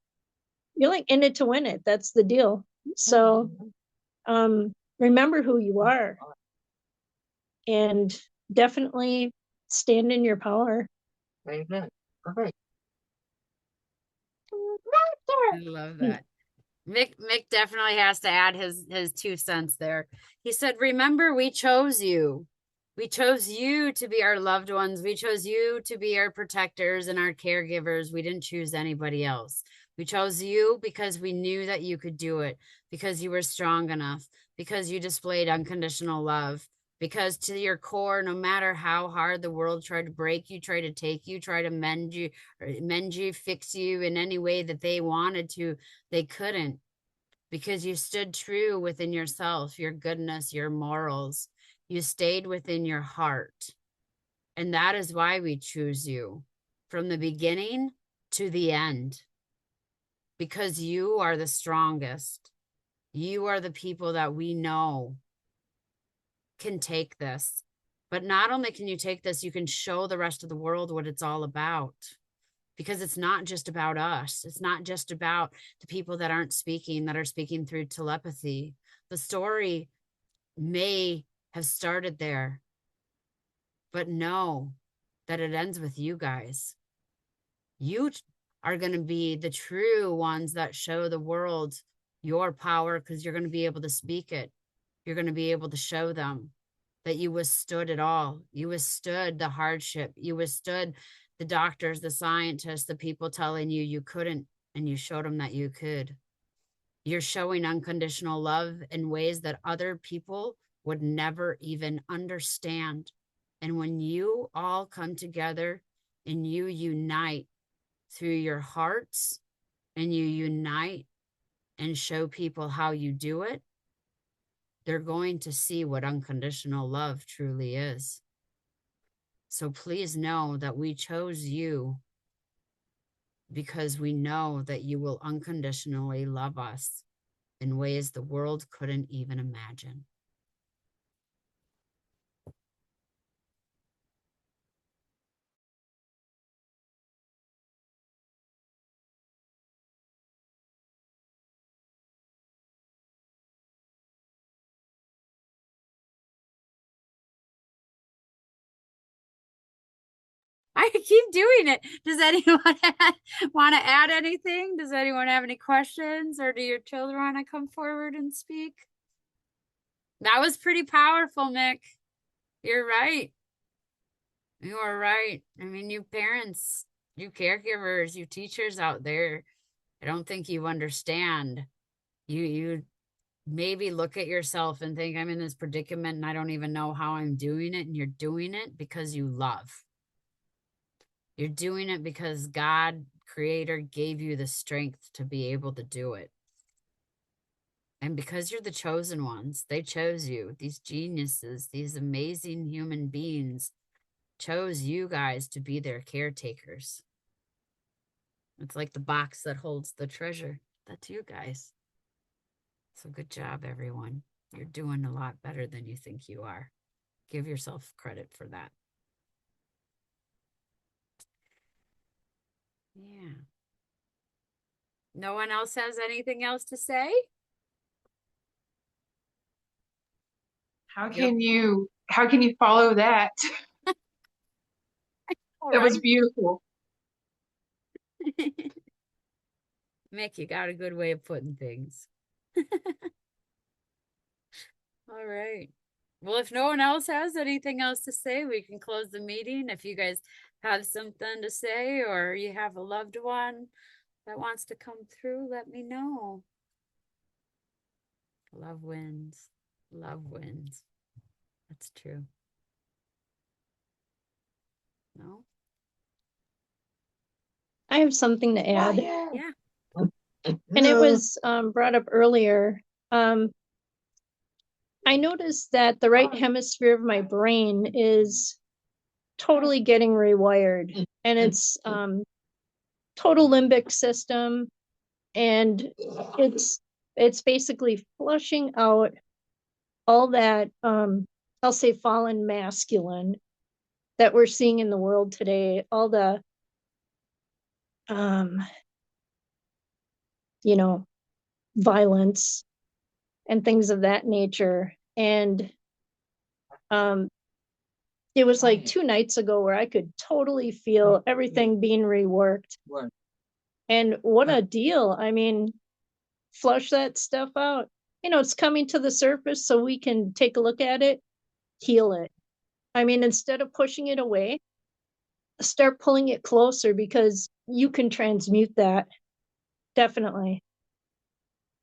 You're like in it to win it. That's the deal. So remember who you are and definitely stand in your power. I love that. Mick definitely has to add his 2 cents there. He said, "Remember, we chose you. We chose you to be our loved ones. We chose you to be our protectors and our caregivers. We didn't choose anybody else. We chose you because we knew that you could do it, because you were strong enough, because you displayed unconditional love, because to your core, no matter how hard the world tried to break you, try to take you, try to mend you, fix you in any way that they wanted to, they couldn't, because you stood true within yourself, your goodness, your morals. You stayed within your heart. And that is why we choose you from the beginning to the end, because you are the strongest. You are the people that we know can take this. But not only can you take this, you can show the rest of the world what it's all about. Because it's not just about us. It's not just about the people that aren't speaking, that are speaking through telepathy. The story may have started there, but know that it ends with you guys. You are going to be the true ones that show the world your power, because you're going to be able to speak it. You're going to be able to show them that you withstood it all. You withstood the hardship. You withstood the doctors, the scientists, the people telling you you couldn't, and you showed them that you could. You're showing unconditional love in ways that other people would never even understand. And when you all come together and you unite through your hearts, and you unite and show people how you do it, they're going to see what unconditional love truly is. So please know that we chose you because we know that you will unconditionally love us in ways the world couldn't even imagine. I keep doing it. Does anyone want to add anything? Does anyone have any questions, or do your children want to come forward and speak? That was pretty powerful, Mick. You're right. You are right. I mean, you parents, you caregivers, you teachers out there, I don't think you understand. You maybe look at yourself and think, I'm in this predicament and I don't even know how I'm doing it. And you're doing it because you love. You're doing it because God, Creator, gave you the strength to be able to do it. And because you're the chosen ones, they chose you. These geniuses, these amazing human beings chose you guys to be their caretakers. It's like the box that holds the treasure. That's you guys. So good job, everyone. You're doing a lot better than you think you are. Give yourself credit for that. Yeah. No one else has anything else to say? How can you follow that? That was beautiful. Mick, you got a good way of putting things. All right. Well, if no one else has anything else to say, we can close the meeting. If you guys have something to say or you have a loved one that wants to come through, let me know. Love wins. Love wins. That's true. No? I have something to add. Yeah. And it was brought up earlier. I noticed that the right hemisphere of my brain is totally getting rewired, and it's total limbic system, and it's basically flushing out all that I'll say fallen masculine that we're seeing in the world today, all the you know, violence and things of that nature. And it was like 2 nights ago where I could totally feel everything being reworked. And what a deal. I mean, flush that stuff out. You know, it's coming to the surface so we can take a look at it, heal it. I mean, instead of pushing it away, start pulling it closer, because you can transmute that. Definitely.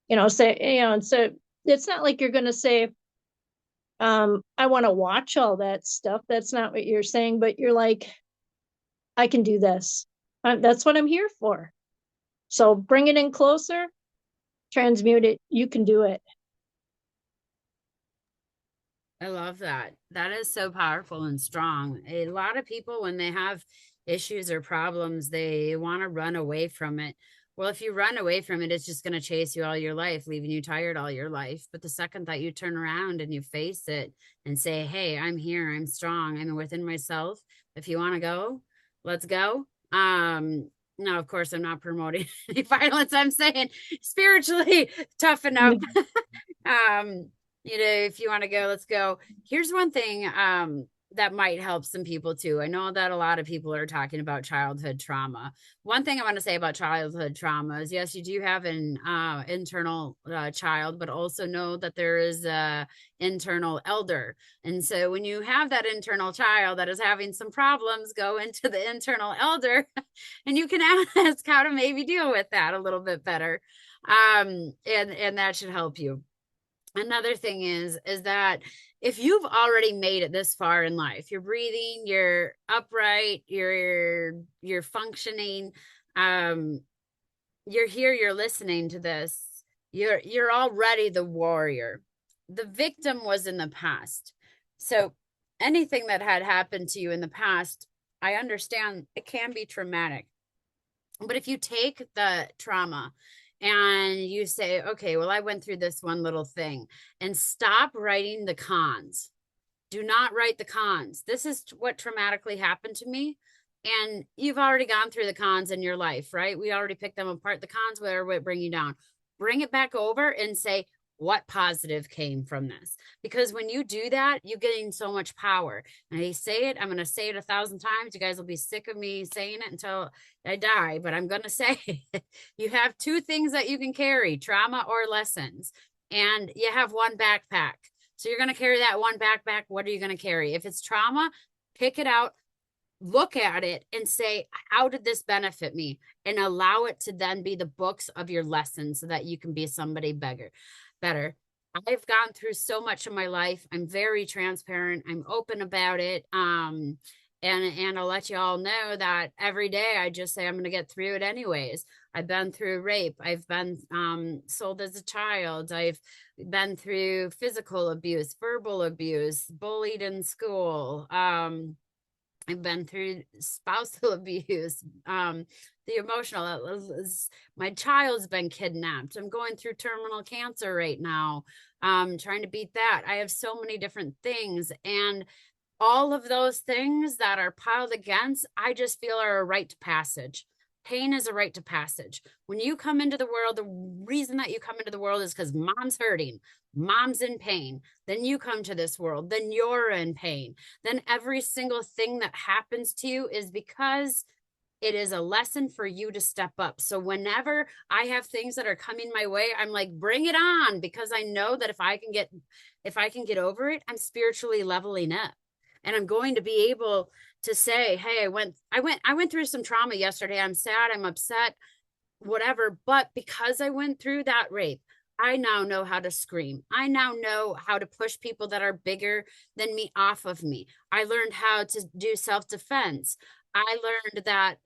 You know, say, you know, so it's not like you're going to say, I want to watch all that stuff. That's not what you're saying, but you're like, I can do this. That's what I'm here for. So bring it in closer, transmute it. You can do it. I love that. That is so powerful and strong. A lot of people, when they have issues or problems, they want to run away from it. Well, if you run away from it, it's just going to chase you all your life, leaving you tired all your life. But the second that you turn around and you face it and say, hey, I'm here, I'm strong, I'm within myself. If you want to go, let's go. Now, of course, I'm not promoting any violence. I'm saying spiritually toughen up. You know, if you want to go, let's go. Here's one thing that might help some people too. I know that a lot of people are talking about childhood trauma. One thing I want to say about childhood trauma is, yes, you do have an internal child, but also know that there is a internal elder. And so when you have that internal child that is having some problems, go into the internal elder and you can ask how to maybe deal with that a little bit better. And that should help you. Another thing is that if you've already made it this far in life, you're breathing, you're upright, you're functioning, you're here, you're listening to this, you're already the warrior. The victim was in the past. So anything that had happened to you in the past, I understand it can be traumatic. But if you take the trauma and you say, okay, well, I went through this one little thing, and stop writing the cons. Do not write the cons. This is what traumatically happened to me. And you've already gone through the cons in your life, right? We already picked them apart. The cons would bring you down. Bring it back over and say, what positive came from this? Because when you do that, you gain so much power. And I say it, I'm going to say it 1,000 times. You guys will be sick of me saying it until I die, but I'm going to say you have 2 things that you can carry, trauma or lessons, and you have one backpack. So you're going to carry that one backpack. What are you going to carry? If it's trauma, pick it out, look at it and say, how did this benefit me? And allow it to then be the books of your lessons so that you can be somebody better. I've gone through so much in my life. I'm very transparent. I'm open about it. And I'll let you all know that every day I just say I'm going to get through it anyways. I've been through rape. I've been sold as a child. I've been through physical abuse, verbal abuse, bullied in school. I've been through spousal abuse, the emotional. My child's been kidnapped. I'm going through terminal cancer right now, trying to beat that. I have so many different things, and all of those things that are piled against, I just feel are a rite of passage. Pain is a rite to passage. When you come into the world, the reason that you come into the world is because mom's hurting, mom's in pain. Then you come to this world, then you're in pain. Then every single thing that happens to you is because It is a lesson for you to step up. So whenever I have things that are coming my way, I'm like, bring it on, because I know that if I can get over it, I'm spiritually leveling up. And I'm going to be able to say, hey, I went through some trauma yesterday. I'm sad, I'm upset, whatever. But because I went through that rape, I now know how to scream. I now know how to push people that are bigger than me off of me. I learned how to do self-defense. I learned that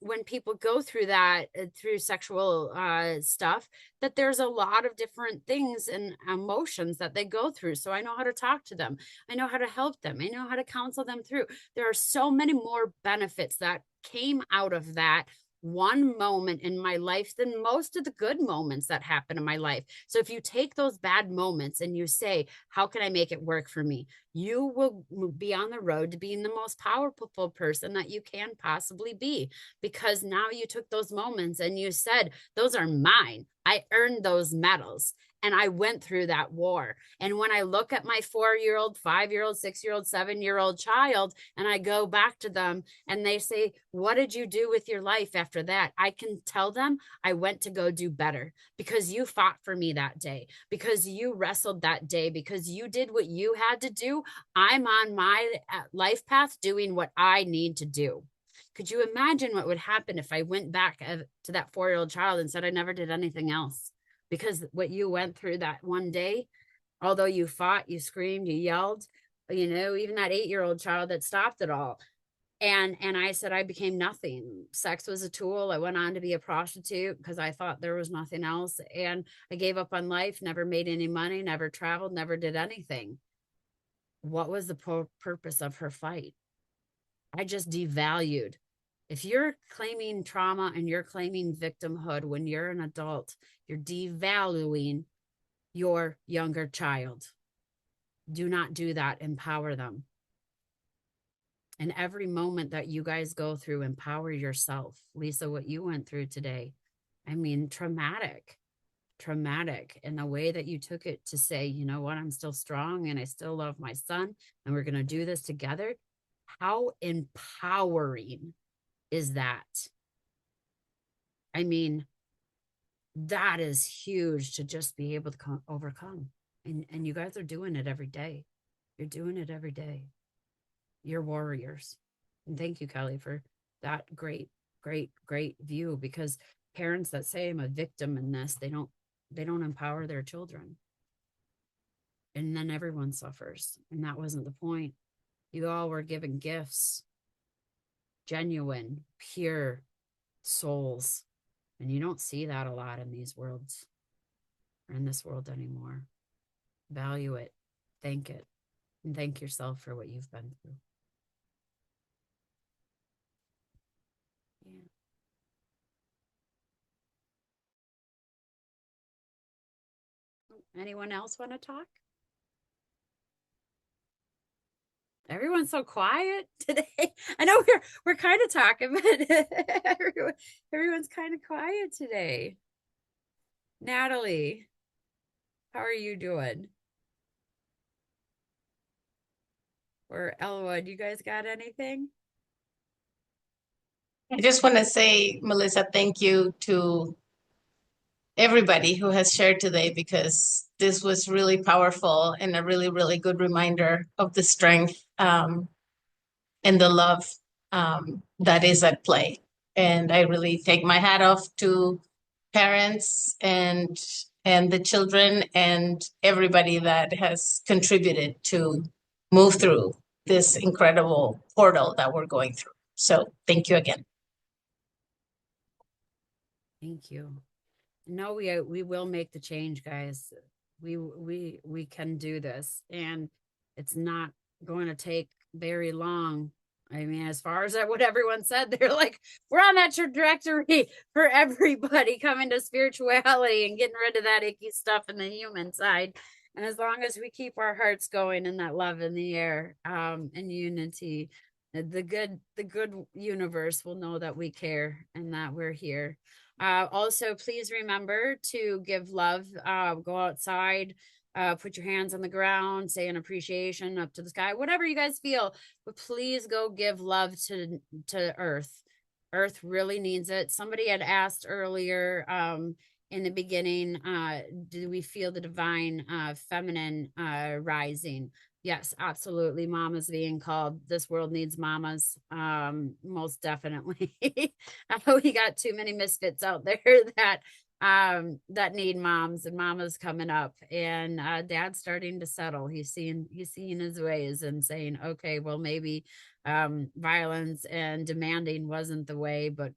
when people go through that, through sexual stuff, that there's a lot of different things and emotions that they go through. So I know how to talk to them. I know how to help them. I know how to counsel them through. There are so many more benefits that came out of that one moment in my life than most of the good moments that happen in my life. So if you take those bad moments and you say, how can I make it work for me? You will be on the road to being the most powerful person that you can possibly be, because now you took those moments and you said, those are mine. I earned those medals. And I went through that war. And when I look at my 4-year-old, 5-year-old, 6-year-old, 7-year-old child, and I go back to them and they say, what did you do with your life after that? I can tell them I went to go do better, because you fought for me that day, because you wrestled that day, because you did what you had to do. I'm on my life path doing what I need to do. Could you imagine what would happen if I went back to that 4-year-old child and said I never did anything else? Because what you went through that one day, although you fought, you screamed, you yelled, even that 8-year-old child that stopped it all. And I said, I became nothing. Sex was a tool. I went on to be a prostitute because I thought there was nothing else. And I gave up on life, never made any money, never traveled, never did anything. What was the purpose of her fight? I just devalued. If you're claiming trauma and you're claiming victimhood when you're an adult, you're devaluing your younger child. Do not do that. Empower them. And every moment that you guys go through, empower yourself. Lisa, what you went through today, I mean, traumatic. And the way that you took it to say, you know what, I'm still strong and I still love my son and we're going to do this together. How empowering is that? I mean, that is huge to just be able to overcome. And you guys are doing it every day. You're doing it every day. You're warriors. And thank you, Kelly, for that great view, because parents that say I'm a victim in this, they don't empower their children. And then everyone suffers. And that wasn't the point. You all were given gifts, genuine, pure souls. And you don't see that a lot in these worlds, or in this world anymore. Value it, thank it, and thank yourself for what you've been through. Yeah. Anyone else want to talk? Everyone's so quiet today. I know we're kind of talking, but everyone's kind of quiet today. Natalie, how are you doing? Or Elwood, you guys got anything? I just want to say, Melissa, thank you to everybody who has shared today, because this was really powerful and a really, really good reminder of the strength and the love that is at play. And I really take my hat off to parents and the children and everybody that has contributed to move through this incredible portal that we're going through. So thank you again. Thank you. No, we will make the change, guys. We can do this, and it's not going to take very long. I mean, as far as what everyone said, they're like, we're on that trajectory for everybody coming to spirituality and getting rid of that icky stuff in the human side. And as long as we keep our hearts going and that love in the air, and unity, the good universe will know that we care and that we're here. Also, please remember to give love, go outside, put your hands on the ground, say an appreciation up to the sky, whatever you guys feel, but please go give love to Earth. Earth really needs it. Somebody had asked earlier in the beginning, do we feel the divine feminine rising? Yes, absolutely. Mamas being called. This world needs mamas. Most definitely. We got too many misfits out there that need moms, and mamas coming up, and dad's starting to settle. He's seeing his ways and saying, okay, well, maybe violence and demanding wasn't the way, but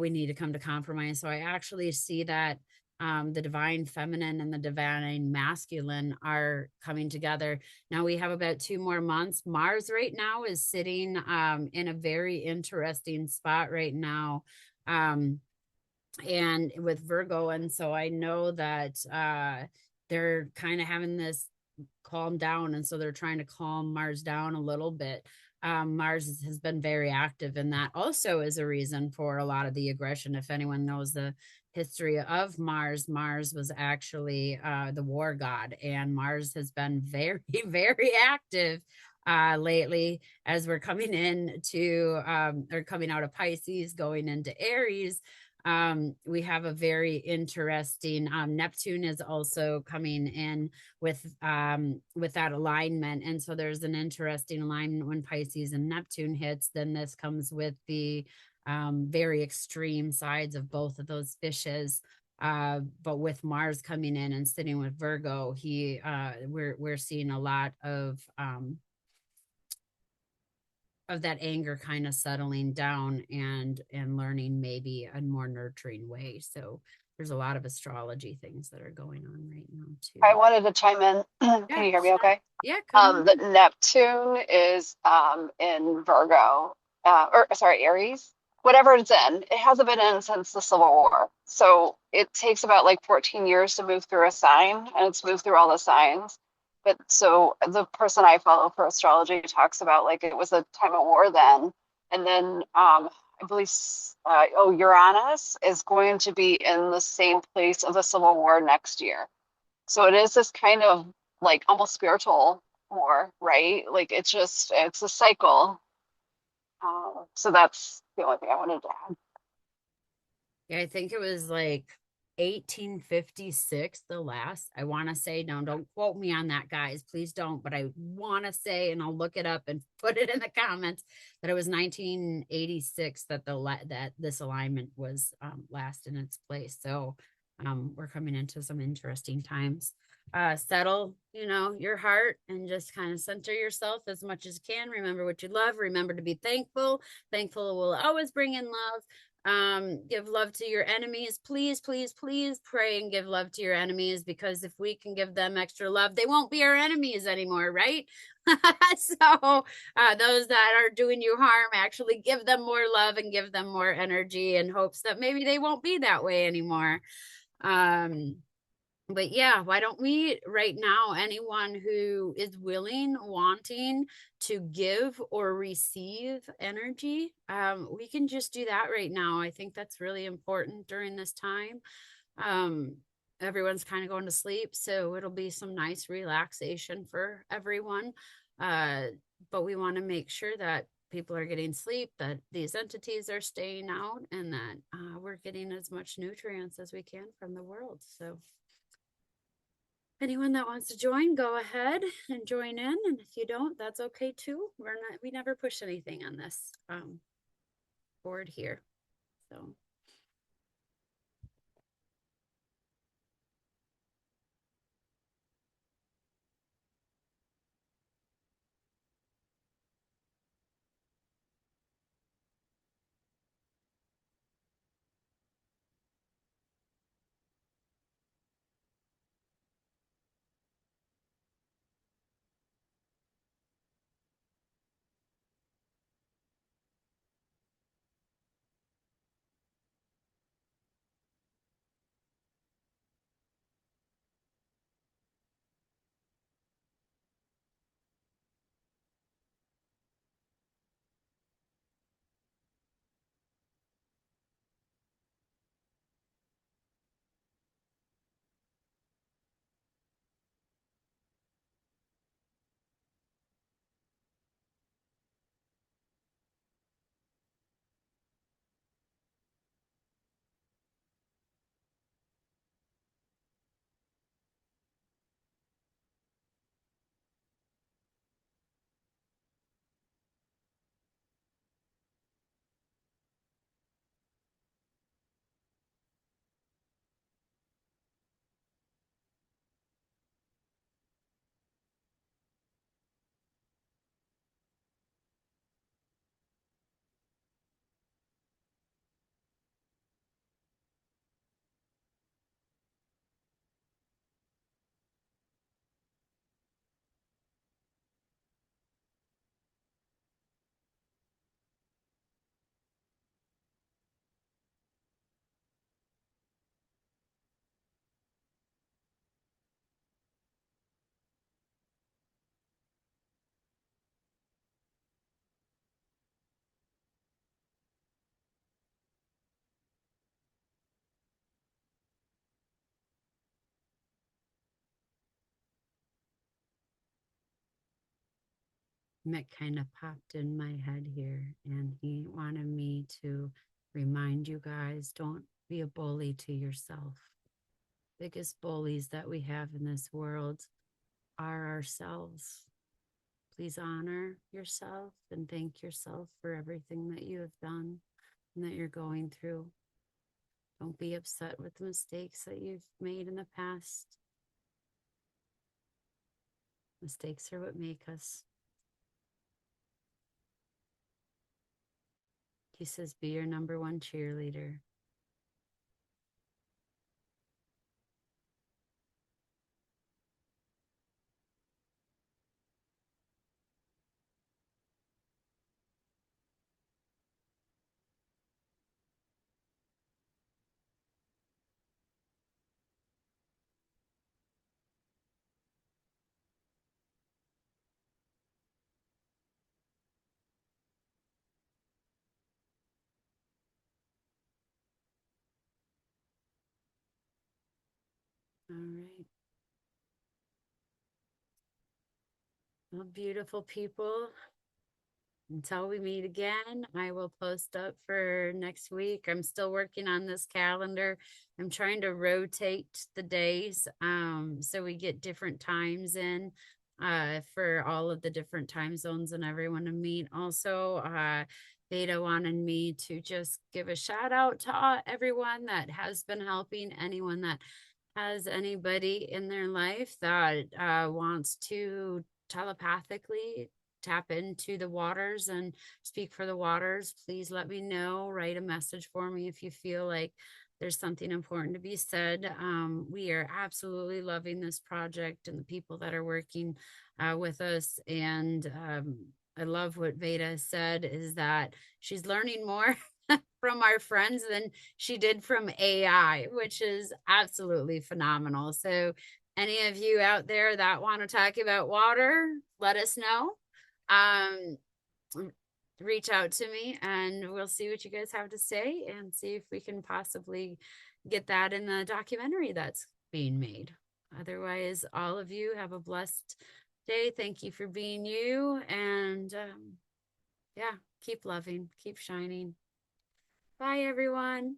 we need to come to compromise. So I actually see that the divine feminine and the divine masculine are coming together. Now we have about 2 more months. Mars right now is sitting in a very interesting spot right now. And with Virgo. And so I know that they're kind of having this calm down. And so they're trying to calm Mars down a little bit. Mars has been very active, and that also is a reason for a lot of the aggression. If anyone knows the history of Mars, Mars was actually the war god, and Mars has been very, very active lately as we're coming into or coming out of Pisces, going into Aries. We have a very interesting Neptune is also coming in with that alignment, and so there's an interesting alignment when Pisces and Neptune hits. Then this comes with the very extreme sides of both of those fishes. But with Mars coming in and sitting with Virgo, we're seeing a lot of that anger kind of settling down and learning maybe a more nurturing way. So there's a lot of astrology things that are going on right now too. I wanted to chime in. Can Yeah, you hear me sure. okay? Yeah, come The on. Neptune is in Virgo, or sorry, Aries, whatever it's in. It hasn't been in since the Civil War. So it takes about like 14 years to move through a sign, and it's moved through all the signs. But so the person I follow for astrology talks about like it was a time of war then. And then I believe, Uranus is going to be in the same place of the Civil War next year. So it is this kind of like almost spiritual war, right? Like it's a cycle. So that's the only thing I wanted to add. Yeah, I think it was like 1856, the last, I want to say, no, don't quote me on that, guys. Please don't. But I want to say, and I'll look it up and put it in the comments, that it was 1986 that that this alignment was last in its place. So we're coming into some interesting times. Settle, your heart and just kind of center yourself as much as you can. Remember what you love. Remember to be thankful. Thankful will always bring in love. Give love to your enemies. Please, please, please pray and give love to your enemies, because if we can give them extra love, they won't be our enemies anymore, right? So those that are doing you harm, actually give them more love and give them more energy in hopes that maybe they won't be that way anymore. But yeah, why don't we right now, anyone who is willing, wanting to give or receive energy, we can just do that right now. I think that's really important during this time. Everyone's kind of going to sleep, so it'll be some nice relaxation for everyone. But we want to make sure that people are getting sleep, that these entities are staying out, and that we're getting as much nutrients as we can from the world. So anyone that wants to join, go ahead and join in. And if you don't, that's okay too. We never push anything on this board here. So Mick kind of popped in my head here, and he wanted me to remind you guys, don't be a bully to yourself. Biggest bullies that we have in this world are ourselves. Please honor yourself and thank yourself for everything that you have done and that you're going through. Don't be upset with the mistakes that you've made in the past. Mistakes are what make us. He says, be your number one cheerleader. All right. Well, beautiful people. Until we meet again, I will post up for next week. I'm still working on this calendar. I'm trying to rotate the days so we get different times in for all of the different time zones and everyone to meet. Also, Beta wanted me to just give a shout out to everyone that has been helping, anyone that has anybody in their life that wants to telepathically tap into the waters and speak for the waters, please let me know. Write a message for me if you feel like there's something important to be said. We are absolutely loving this project and the people that are working with us. And I love what Veda said is that she's learning more from our friends than she did from AI, which is absolutely phenomenal. So any of you out there that want to talk about water, let us know. Reach out to me and we'll see what you guys have to say and see if we can possibly get that in the documentary that's being made. Otherwise, all of you have a blessed day. Thank you for being you. And yeah, keep loving, keep shining. Bye, everyone.